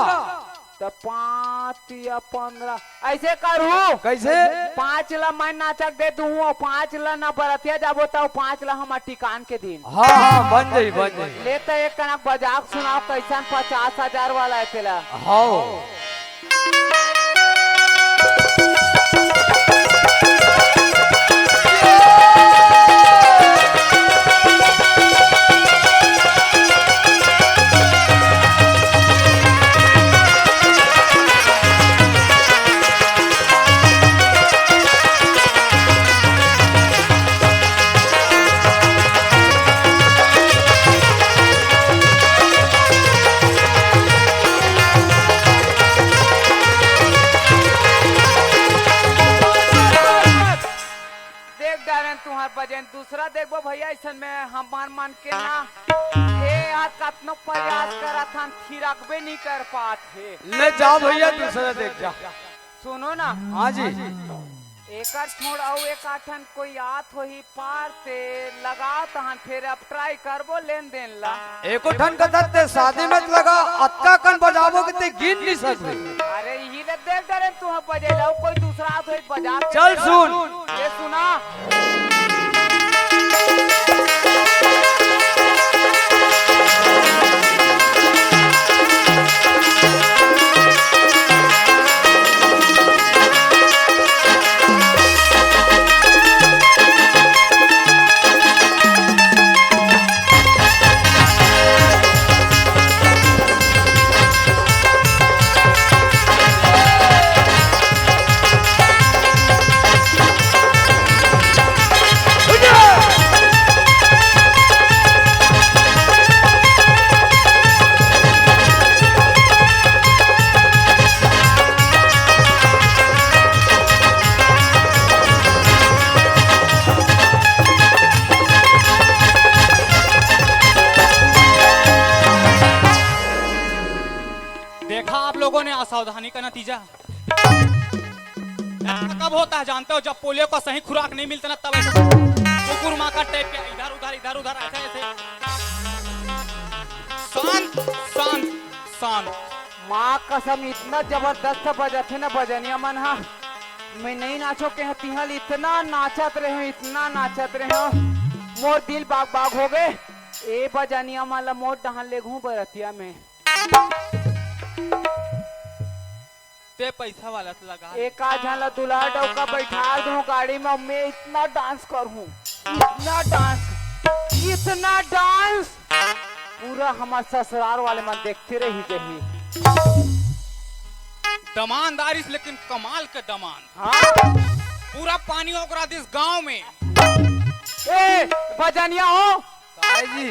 तो 5 या 15 ऐसे करूँ कैसे 5 ला मैं नाचक दे दूँ और 5 ला ना बरतिया जाबो तो 5 ला हम टिकान के दिन हाँ हाँ बन जाई ले तो एक कनक बजाक सुनाओ कैसन 50,000 वाला है तेला हाँ बजे दूसरा देखबो भैया ऐसा में हमार मान के ना ए यार कतनो प्रयास करत हम थिरकबे नहीं कर पात है। ले जाओ भैया दूसरा देख जा। सुनो ना हाँ जी एकर छोड़ और एक आठन कोई आत हो ही पार से लगाओ तहन फिर अब ट्राई करबो लेन देन ला। एको ठन का दत्ते शादी में लगा अक्का कन बजाबो के ते गिन नहीं सकबे। अरे यही ले देख डरे तू बजे लो कोई दूसरा आत हो एक बजा के चल दे। सुन। ये सुना देखा आप लोगों ने असावधानी का नतीजा। ऐसा कब होता है जानते हो? जब पोलियो का सही खुराक नहीं मिलता ना तब ऐसा कुकुर माँ का टाइप के इधर उधर ऐसे ऐसे। शांत शांत शांत। माँ कसम इतना जबरदस्त बजा थे ना बजनिया मन हा मैं नहीं नाचो के तिहल इतना नाचत रहे मोर दिल बाग बाग हो गए। ए बजनिया माला मोर डहान ले घूम बरतिया में ते पैसा वाला से लगा। एक आज हाला दुल्हा डौका बैठा दूं गाड़ी में मैं इतना डांस करूं इतना डांस पूरा हमारे ससुराल वाले मन देखते रही जही। दमानदारी से लेकिन कमाल के दमान। हाँ पूरा पानी ओकरा दिस गांव में। ए बजनिया हो काय जी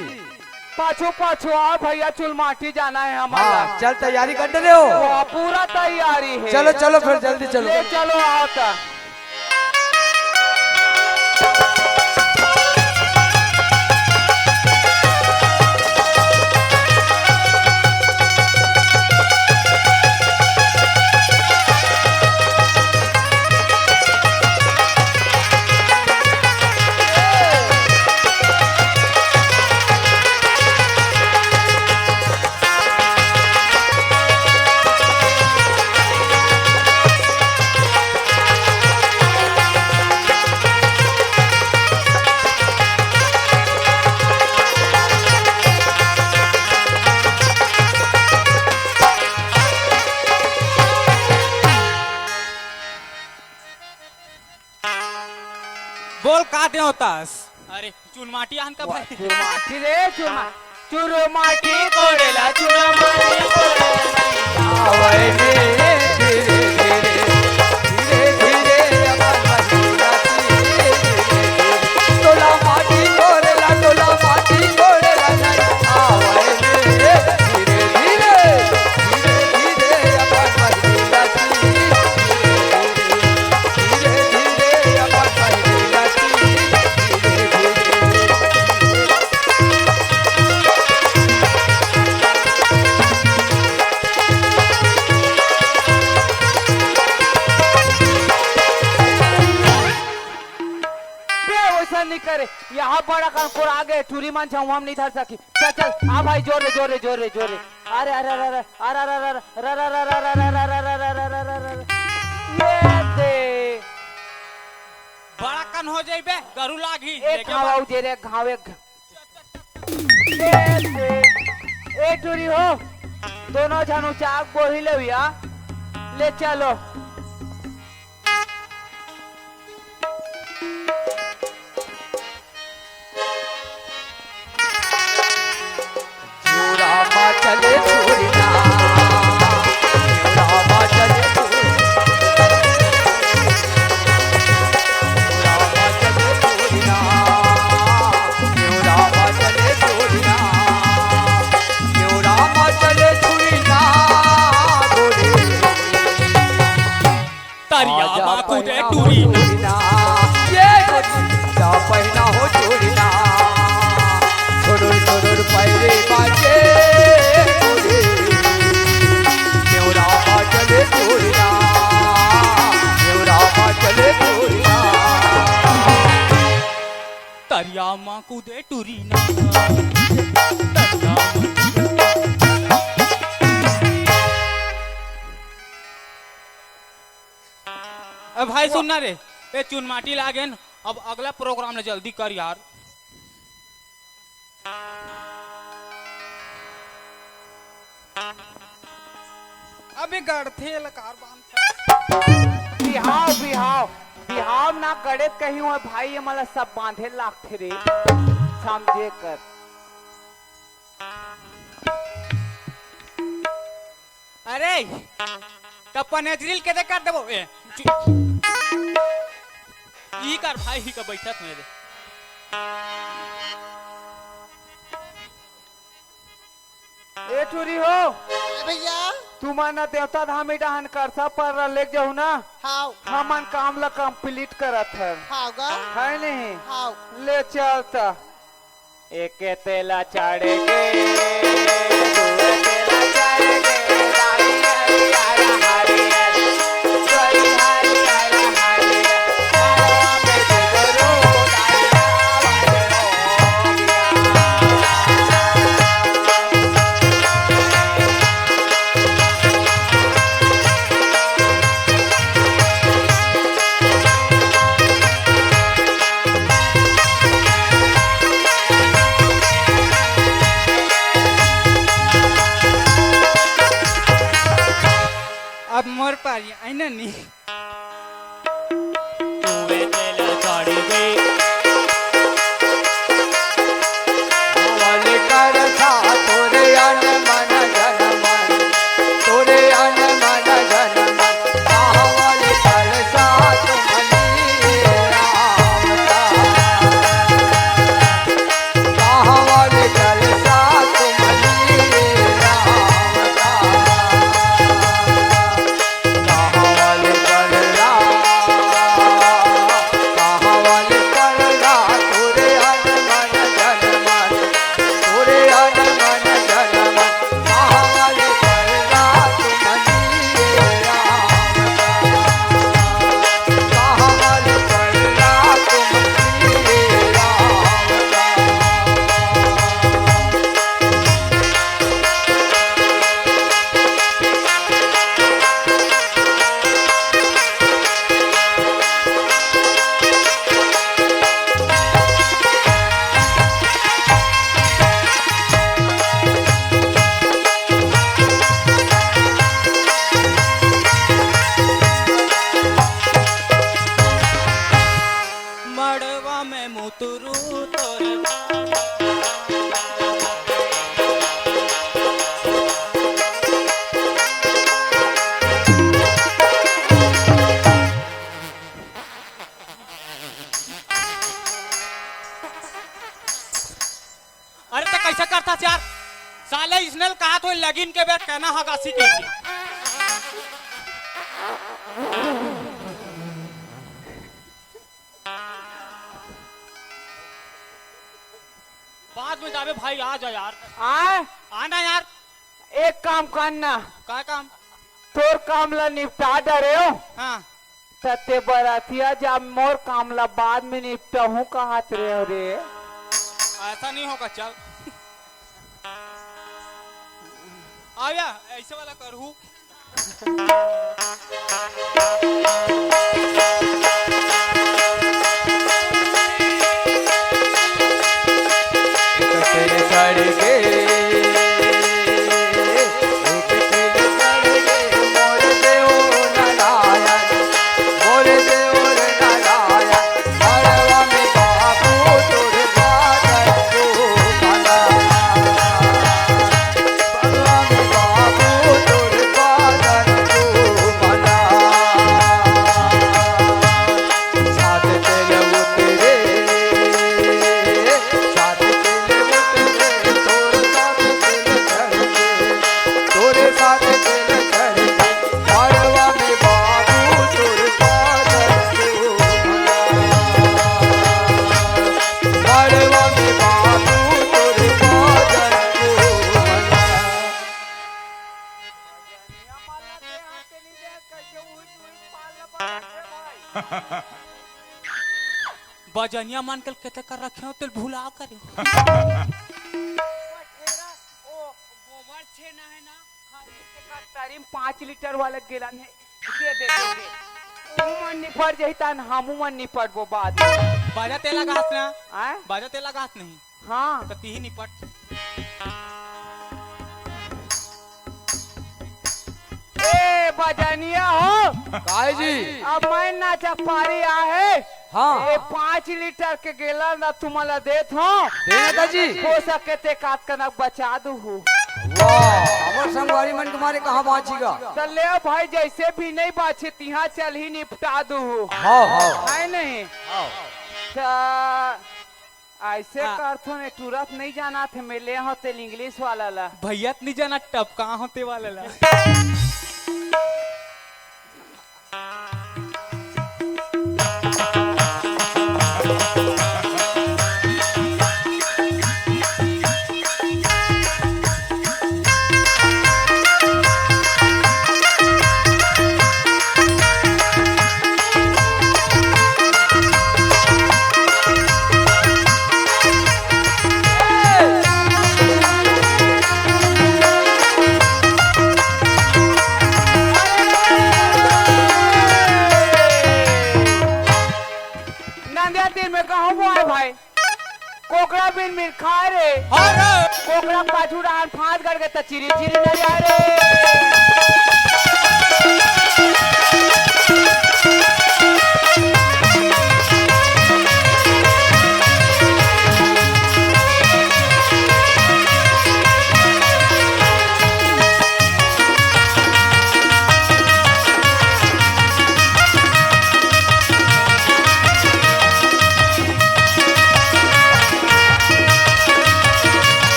पाछो आओ भैया चुलमाटी जाना है हमारा। हाँ चल तैयारी कर रहे हो। वो पूरा तैयारी है। चलो चलो फिर जल्दी चलो। ले चलो आओ ता। बोल का दे होतास? अरे चुनमाटी आन का भाई। चुलमाटी रे चुलमाटी कोड़ेला चुलमाटी कोड़ेला। आवे धीरे धीरे अमर महीना तोला माटी कोरेला आवे धीरे धीरे अमर महीना धीरे अमर महीना नहीं करे यहाँ बड़ा कंकुर आ गए टूरी मान जाऊँ हम नहीं धर सकी। चल चल आ भाई जोरे जोरे जोरे जोरे। अरे अरे अरे अरे अरे अरे ये दे बड़ा कन हो जाइबे गरु लागी। एक घाव दे रे घाव एक ए टूरी हो दोनों जानू चाक बोही ले भैया ले चलो। चले छोड़ना रामा चले तरिया बाकू दे टूरी ये पहना कूदे टूरी ना अब भाई सुनना रे ए चुनमाटी लागे न अब अगला प्रोग्राम ने जल्दी कर यार अबे गड़थे लकार बांध बिहाव बिहाव बिहाव ना गड़े कहीं हो भाई ये मला सब बांधे लागथे रे समझे कर अरे तपन एजरिल के दे कर देबो ए ई कर भाई ही का बैठत मेरे ए टूरी हो ए भैया तू माना देवता धाम डहन कर सब पर ले जाऊ ना हाउ हमन काम ला कंप्लीट करत है हाउ गा है नहीं हाउ ले चल त एक तेला चढ़ेगे दो तेला चढ़ेगे रानी हरी हरी हरी हरी हरी हरी हरी हरवा में जगरो दाया अब मोर पारी आइना नी वाले कर सा तोरे अन मन जन मन तोरे अन मन जन मन वाले कर सा तुमनी रामता वाले कर सा तुमनी रामता वाले कर रा वाले कर रा तोरे अन मन जन मन तोरे अन मन जन मन वाले कर रा तुमनी रामता वाले कर रा तुमनी रामता मड़वा में मुतरू तोरे अरे तो कैसा करता यार साले इसने कहा तो लगिन के बेर कहना हगासी के बाद में जावे भाई आ जा यार आ आना यार एक काम करना क्या काम तोर काम ला निपटा डरे हो हाँ तते बरातिया जब मोर काम ला बाद में निपटा हूँ कहत रे हो रे ऐसा नहीं होगा चल आया ऐसे वाला करू तेरे चढ़ के एक तेरे चढ़ के मोर देव नारायण मोर देव नारायण मरवा में बाबू तोर बादल को माला मरवा में बाबू तोर बादल को माला साथ तेल उतरे साथ तेल उतरे तोरे साथ तेल चढ़ के मरवा में बाबू तोर बादल को मरवा में बाबू तोर बादल को बजनिया मान के कहते कर रखे हो तो भूला करो। गोबर छेना है ना, तारीम 5 लीटर वाला गिलन है, दे दे दे। तू मन निपट जही तन हमू मन निपट वो बात। बाजा तेला घास ना, आए बाजा तेला घास नहीं हाँ तो ती निपट। ए बजनिया हो, काय जी? अब मैं नाचा पारी आ है। हाँ। ए 5 लीटर के गिलन ना तुम्हारा देत हो। देना दाजी। हो सके ते काट कनक बचा दू हूँ। वाह, हमर संगवारी मन तुम्हारे कहाँ बाँचेगा? तो ले भाई जैसे भी नहीं बाछे तिहा चल ही निपटा दू हूँ। हाँ हाँ है नहीं? तो ऐसे करथो ने तुरंत नहीं जाना थे, मिले होते इंग्लिश वाला ला। भैया नहीं जाना टप कहाँ होते वाले ला। नंदिया दिन में कहूँ वो है भाई, कोकड़ा बिन बिन खा रे। कोकड़ा पाछू डाल फांस कर के चिरी चिरी न जा रे।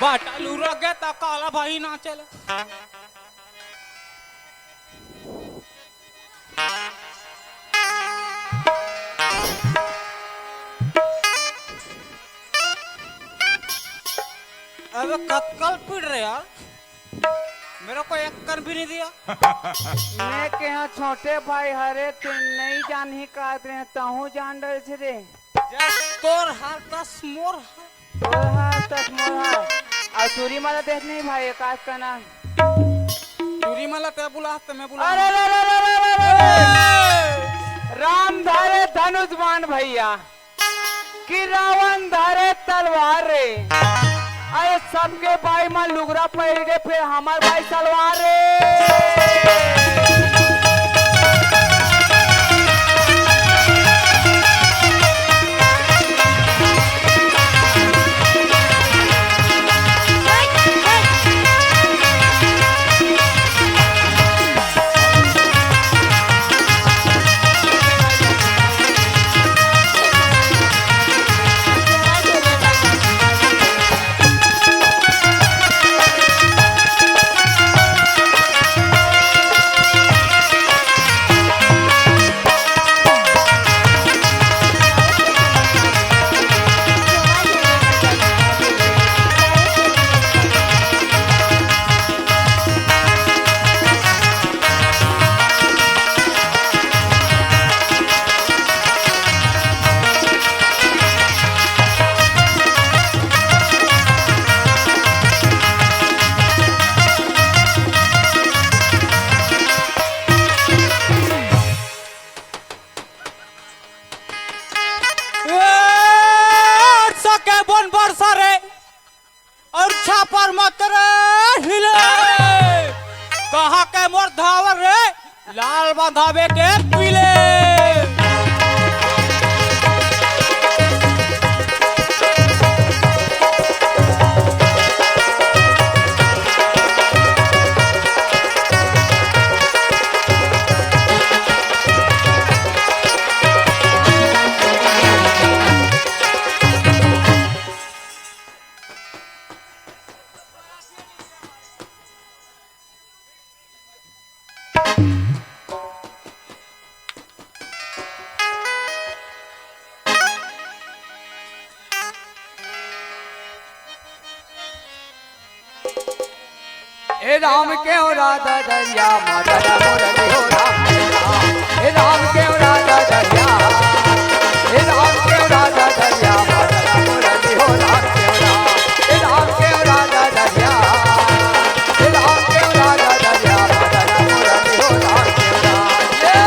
बाटा लूरा गया ता काला भाई ना चले। अबे कत्कल पीट रहे यार, मेरे को एक कर भी नहीं दिया। मैं के यहाँ छोटे भाई हरे तीन नहीं जान ही काट रहे हैं, तहू जान रहे थे रे। तोर हार दस मोर हार। तोर हार तक मोर हार। और चूरी माला देख नहीं भाई काट का ना। चूरी माला ते बुला तो मैं बुला। अरे रे रे रे रे रे रे। राम धारे धनुष बाण भैया, कि रावण धारे तलवार रे। अरे सबके भाई मां लुगरा पहन के फिर हमार भाई सलवार रे। और छापर मत रे हिले, कहाँ के मोर धावर रे लाल बंधावे के पीले। हे राम क्यों राधा दरिया मदन मुरली हो राम के राम। हे राम क्यों राधा दरिया, हे राम क्यों राधा दरिया मदन मुरली हो राम के राम। हे राम क्यों राधा दरिया, हे राम क्यों राधा दरिया मदन मुरली हो राम के राम। ये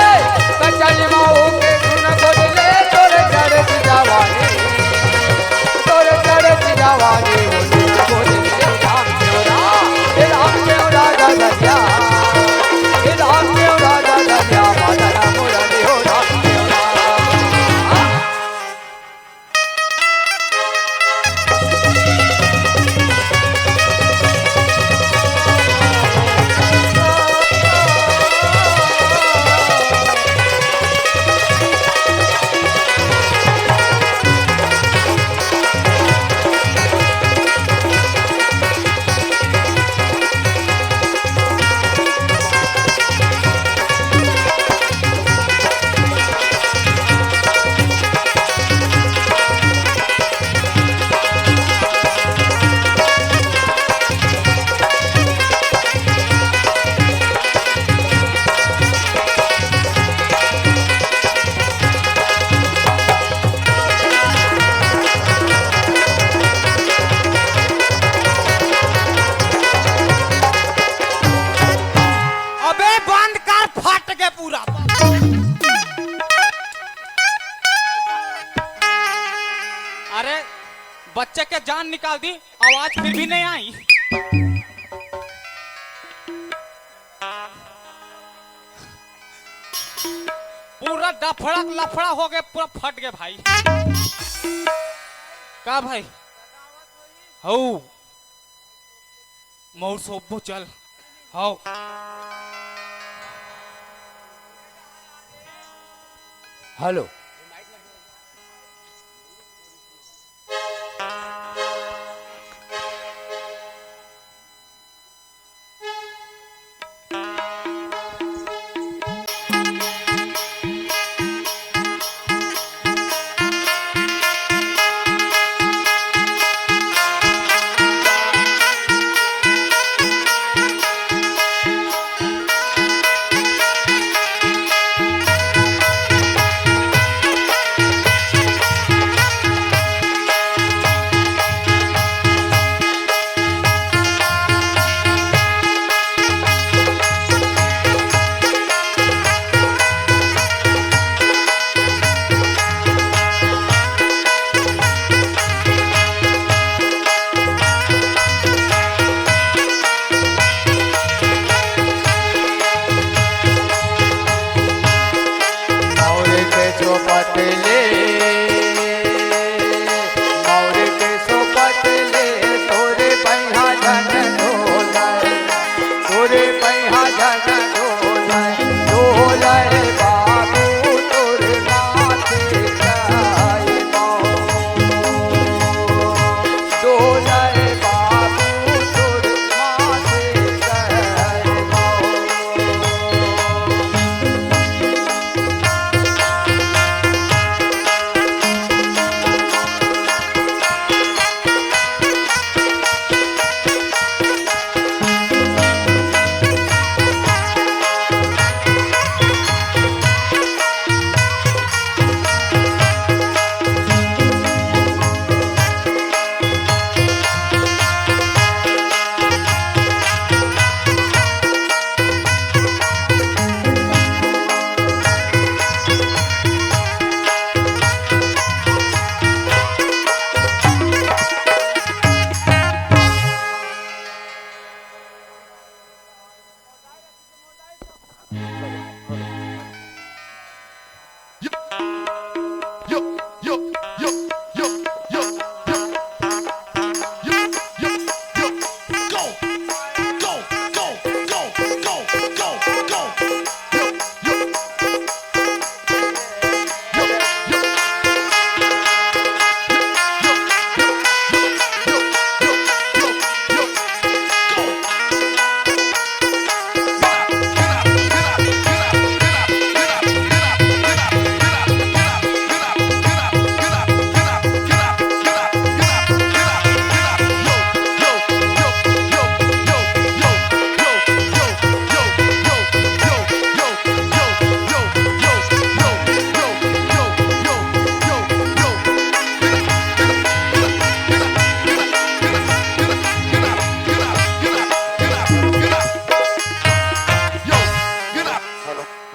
कचल माऊ के गुण बोले तोरे चढ़ जवानी, तोरे चढ़ जवानी बोले राम क्यों राम। हे राम क्यों राधा दरिया, हे राम क्यों राधा दरिया मदन मुरली हो राम के राम। अबे बंद कर, फट गए पूरा। अरे बच्चे के जान निकाल दी, आवाज फिर भी नहीं आई। पूरा डफड़ा लफड़ा हो गए, पूरा फट गए भाई। का भाई हो मौर सोबो चल हो। हेलो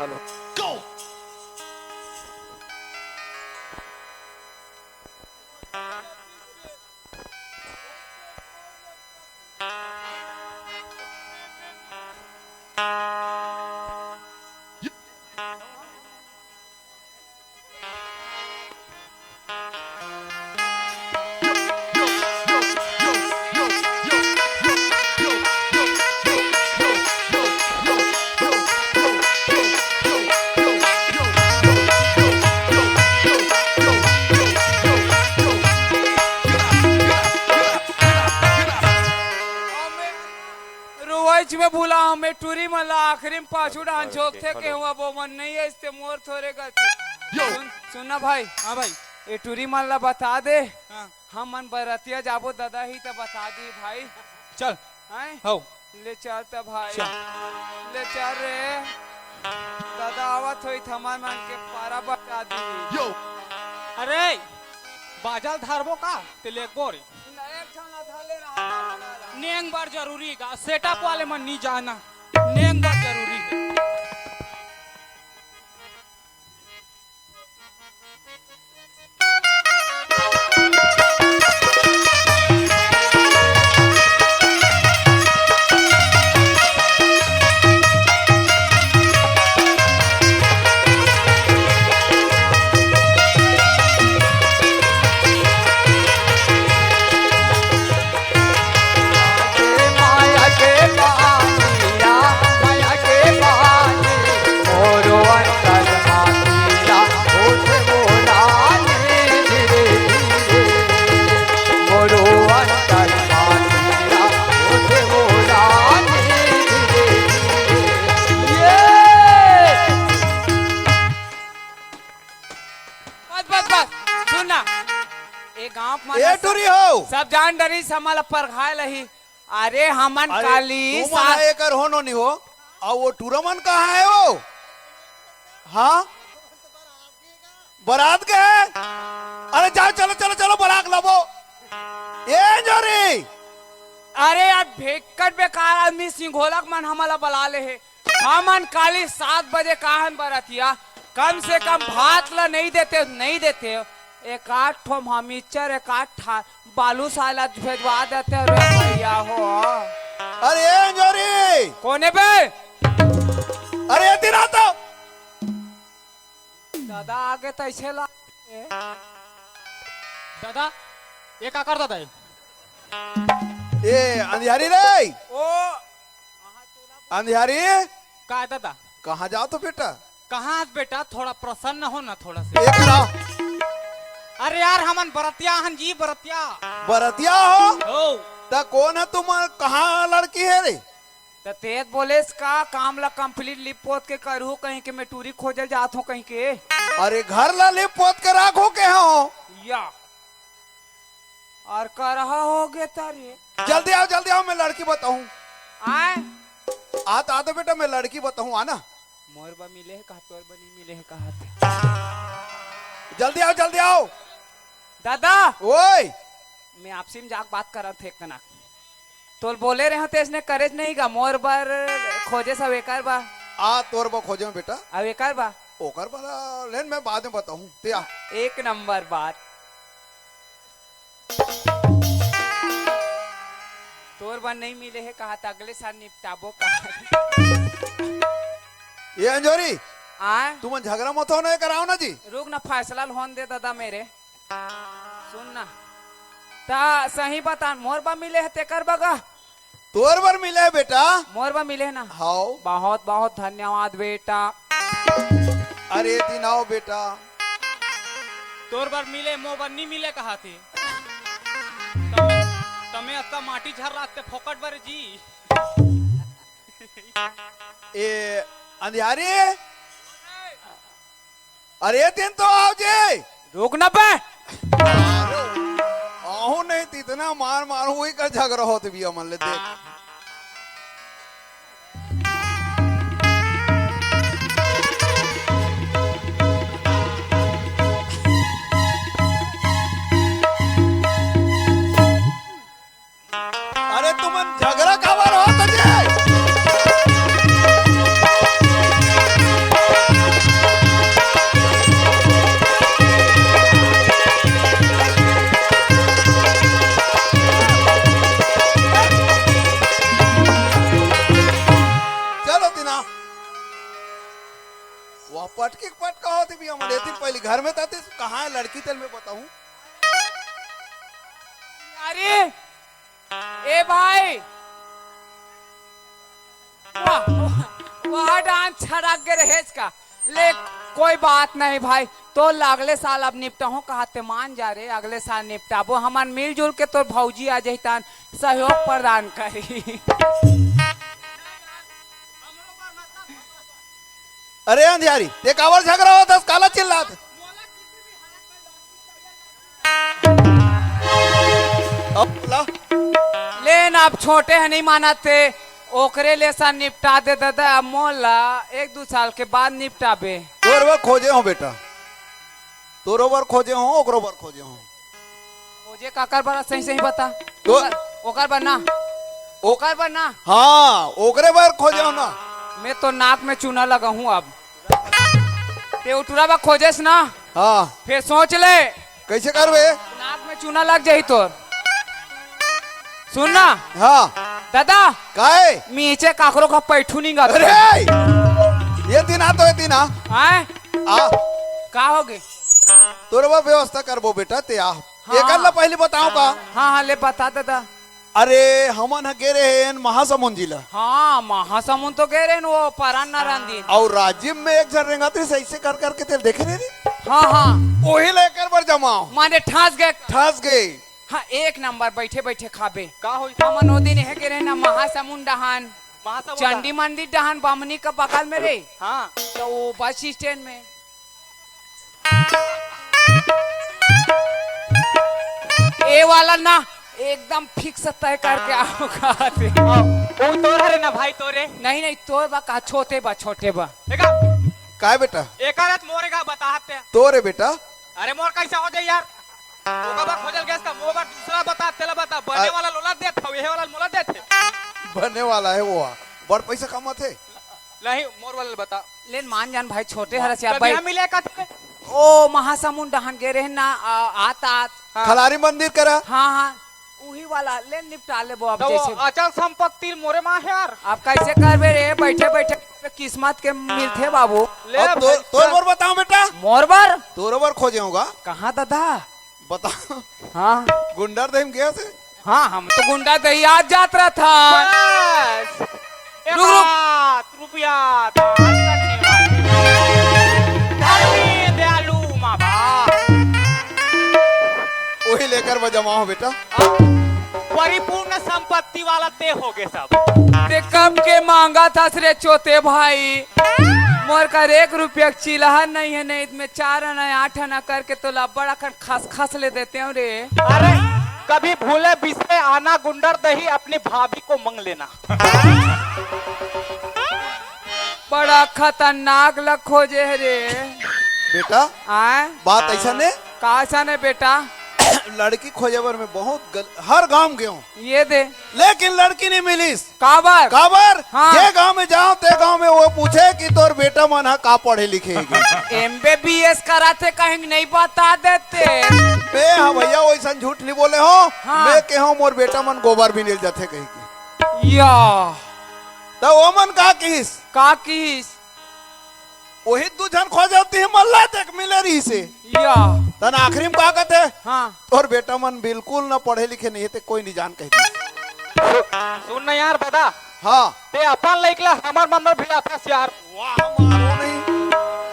हेलो रोज में भूला हमें टूरी मला आखिरी में पाछू डांस जोक थे के हुआ वो मन नहीं है इससे मोर थोड़े गलती सुनना भाई। हाँ भाई। ये टूरी मला बता दे। हाँ। हम मन बरतिया जाबो दादा ही तो बता दी भाई। चल। हैं हो। ले चल तो भाई चल। ले चल रे दादा आवत होई थमान मन के पारा बता दी। अरे बाजल धारबो का ते लेकबो रे नेंग बार जरूरी का सेटअप वाले मन नहीं जाना नेंग बार जरूरी है। माया के पानिया माया के पानी मोरो अंतर मानिया होठ बोलाने धीरे धीरे मोरो अंतर मानिया होठ बोलाने धीरे धीरे बस सुनना ए गांव ए टूरी हो सब जान डरी समाल पर घायल ही। अरे हमन अरे, काली तू मना एकर होनो नहीं हो और वो टूरमन कहाँ है वो? हाँ बारात के है? अरे जाओ चलो चलो चलो बारात लाबो ए जोरी। अरे यार भेकट बेकार आदमी सिंघोलक मन हमला बला ले है। हमन काली 7 बजे काहन बरतिया कम से कम भात ला नहीं देते एक आठ ठो हमीचर एक आठ ठा बालू साला भेजवा देते रे भैया हो। अरे ए जोरी कोने पे अरे दिन आता दादा आगे तो ऐसे ला दादा ये का कर दादा ए अंधियारी रे ओ अंधियारी का है दादा कहाँ जाओ तो बेटा? कहाँ बेटा थोड़ा प्रसन्न हो ना थोड़ा से। एक ना अरे यार हमन बरतिया हन जी बरतिया बरतिया हो हो ता कौन है तुम? कहाँ लड़की है रे? तो तेज बोलेस का काम ला कंप्लीट लिप पोत के करू कहीं के मैं टूरी खोजल जात हूँ कहीं के। अरे घर ला लिप पोत के राखो के हो या और कर रहा हो गए तारे जल्दी आओ मैं लड़की बताऊं। आए आता तो बेटा मैं लड़की बताऊं आना। मोरबा मिले है कहा तोरबा नहीं मिले है कहा जल्दी आओ दादा ओए मैं आपसे में जाक बात कर रहा थे तना तो बोले रहे थे इसने करेज नहीं का मोर बार खोजे सब एकार बा आ तोर बा खोजे में बेटा अब एकार बा ओकर बड़ा लेन मैं बाद में बताऊं ते आ। एक नंबर बात तोर बा नहीं मिले है कहा था अगले साल निपटाबो कहा ये अंजोरी आए तुम झगड़ा मत हो ना कराओ ना जी। रुक ना फैसला होन दे दादा मेरे सुन ना ता सही बता मोरबा मिले है तेकर बगा तोर बर मिले है बेटा? मोरबा मिले है ना हाओ बहुत बहुत धन्यवाद बेटा। अरे दिन आओ बेटा। तोर बार मिले मो बार नहीं मिले कहा थे तमे अत्ता माटी झर रात ते फोकट बारे जी। ए अंधियारी अरे दिन तो आओ जी। रुक ना पे आहू नहीं तो इतना मार हुई कर झगड़ा होते भी अमन ले देख। अरे तुमन झगड़ा कबर हो तुझे? वह पटकी पटका होती भी हम लेती पहले घर में ताते कहाँ है लड़की तेल में बताऊं। अरे ए भाई वाह डांस छड़क के रहेज का ले कोई बात नहीं भाई तो अगले साल अब निपटाहो कहते मान जा रे अगले साल निपटाबो हमार मिलजुल के तो भौजी आ जैतान सहयोग प्रदान करी। अरे अंधियारी ते कावर झगड़ा होता काला चिल्लात अब ला लेन आप छोटे हैं नहीं मानते ओकरे ले सा निपटा दे दादा अब मोला 1-2 साल के बाद निपटाबे। तोर बर खोजे हो बेटा तोरो बर खोजे हो ओकरो बर खोजे हो मुझे काकर बड़ा सही सही बता तो ओकर बर ना ओकर बर ना हाँ ओकरे बर खोजे हो ना। मैं तो नाक में चूना लगा हूँ अब ते उठुरा बा खोजेस ना हाँ फिर सोच ले कैसे करवे नाक में चूना लग जाही तोर सुनना हाँ दादा काहे मीचे काकरो का पैठू नहीं गा अरे ये दिन आ तो ये दिन आ आए आ का हो गए तोर बर व्यवस्था करबो बेटा ते आ हाँ। एकर ला पहले बताओ का हाँ हाँ ले बता दादा अरे हमन ह गेरे हैं महासमुंद जिला हाँ महासमुंद तो गए रहे न वो परान नारायण दिन और राजीव में एक जन रेंगाती से ऐसे कर करके तेल देखे नहीं हाँ हाँ वही लेकर बर जमाओ माने ठास गए ठस गए हाँ एक नंबर बैठे बैठे खाबे का हो हमन वो दिन है के रहे ना महासमुंद डहान चंडी मंदिर डहान बामनी का बगल में रे हाँ तो वो बस स्टैंड में ए वाला ना एकदम फिक्स तय करके आओ खाते वो तोर हरे ना भाई तोरे नहीं नहीं तोर बा का छोटे बा देखा काय बेटा एक रात मोरेगा बताते तोरे बेटा अरे मोर कैसा हो जाए यार वो कबा खोजल गैस का मोबाइल दूसरा बता तेला बता बने वाला लोला दे था ये वाला मोला दे थे बनने वाला है वो बड़ पैसा कमा थे नहीं मोर वाला बता लेन मान जान भाई छोटे हर से कभी हम मिले का थे ओ महासमुंद डहान गे रहे ना आता खलारी मंदिर करा हाँ हाँ वही वाला ले निपटा ले वो अब तो जैसे अचल संपत्ति मोरे माँ है यार आप कैसे करबे रे बैठे बैठे किस्मत के मिलते बाबू ले अब तोर बर बताओ बेटा मोर बर तोर बर खोजे होगा कहाँ दादा बताओ हाँ गुंडर दहिम गया से हाँ हम तो गुंडा दही आज जात रहा था बस एक रुक, रुक। हाथ रुपया दान करने वाले धर्मी दयालु माँ बाप वही लेकर बर जमाओ बेटा परिपूर्ण संपत्ति वाला ते हो गए सब ते कब के मांगा था सरे चोते भाई मोर का 1 रुपया चिल्हा नहीं है नहीं इसमें 4 आना 8 आना करके तो बड़ा खस खस ले देते हो रे। अरे कभी भूले बिसरे आना गुंडर दही अपनी भाभी को मंग लेना बड़ा खतरनाक लग खोजे है रे बेटा आए बात ऐसा ने कहा सा ने बेटा लड़की खोजेबर में बहुत हर गांव गए हूं ये दे लेकिन लड़की नहीं मिलीस काबर काबर हाँ। जे गांव में जाओ ते गांव में वो पूछे कि तोर बेटा मन है का पढ़े लिखे MBBS कराते कहीं नहीं बता देते बे हाँ भैया वैसा झूठ नहीं बोले हो हाँ। मैं के हूँ मोर बेटा मन गोबर भी नहीं जाते कहीं की या तो वो मन का किस का किस वही दू जन खोजती है मल्ला तक मिले रही से या तन आखिरी में का कहते हाँ तोर बेटा मन बिल्कुल ना पढ़े लिखे नहीं है कोई नहीं जान कहती सुन ना यार बता हाँ ते अपन लइकला हमर मन भी आता यार वाह मारो नहीं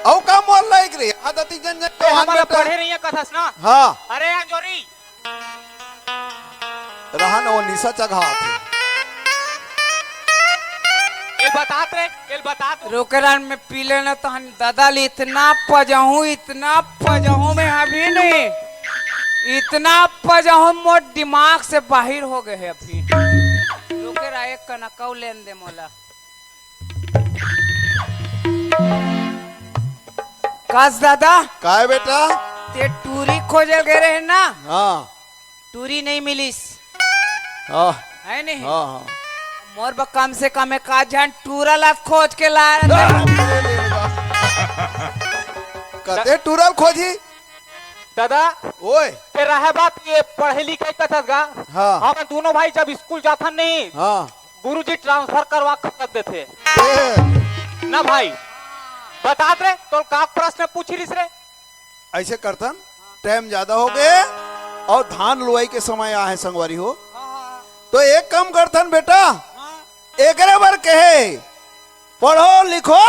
औ का मोल लाइक रे आदती जन जन तो के हमारा पढ़े नहीं है कथस ना हाँ अरे अंजोरी रहा ना वो निशा चघा थे ये बतात रोकरान में पी लेना तो हम दादा ले इतना पजाऊं में अभी नहीं इतना पजाऊं मोट दिमाग से बाहर हो गए है अभी रोकेरा एक कनकौ लेन दे मोला काश दादा काय बेटा ते टूरी खोजे गए रहे ना हाँ टूरी नहीं मिलीस हाँ है नहीं हाँ हाँ मोर बा कम से कम एक आध टूरा ला खोज के ला कते टूरल खोजी दादा ओए फिर रहे बात ये पढ़े लिखे कथस गा हाँ हम दोनों भाई जब स्कूल जाता नहीं हाँ गुरुजी ट्रांसफर करवा कर देते ए, ना भाई बता रे तो का प्रश्न पूछ रही रे? ऐसे करतन टाइम ज्यादा हो गए और धान लुआई के समय आ है संगवारी हो, तो एक काम करतन बेटा, एक बार कहे पढ़ो लिखो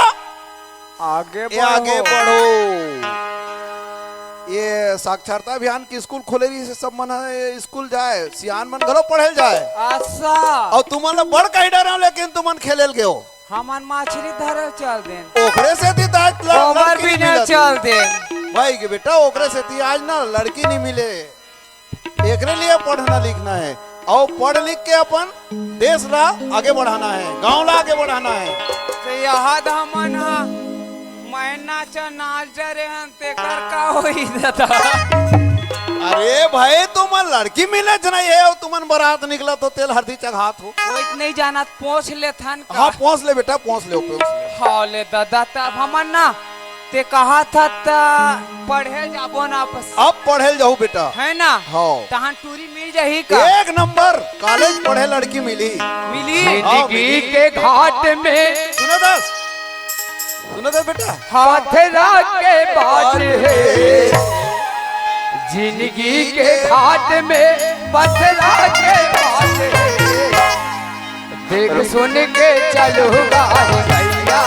आगे ये आगे बढ़ो। ये साक्षरता अभियान की स्कूल खोले रही से सब मन स्कूल जाए, सियान मन घरो पढ़े जाए। अच्छा और तुमन बड़ कही डर लेकिन तुमन खेलेल गए हो, हमन मछली धरल चल देन, ओकरे से थी आज गोबर भी न चल देन। भाई के बेटा ओकरे से थी आज ना लड़की नहीं मिले, एकरे लिए पढ़ना लिखना है और पढ़ लिख के अपन देश ला आगे बढ़ाना है, गांव ला आगे बढ़ाना है। तो यह हमन मैना नाच जरे हन ते कर का होई दादा। अरे भाई तुम लड़की मिले नहीं है और तुमन बारात निकला तो तेल हल्दी चघात हो। कोई नहीं जाना पहुंच ले थन का। हाँ पहुंच ले बेटा पहुंच ले, पहुंच ले। हाँ ले दादा तब हमन ना ते कहा था पढ़े जाबो ना आपस अब पढ़े जाओ बेटा है ना। हाँ तहां टूरी मिल जाही का, एक नंबर कॉलेज पढ़े लड़की मिली मिली। जिंदगी के घाट में सुनो दस बेटा, पत्थरा के बाट है, जिंदगी के घाट में पत्थरा के बाट है, देख सुन के चलो गाहे भैया।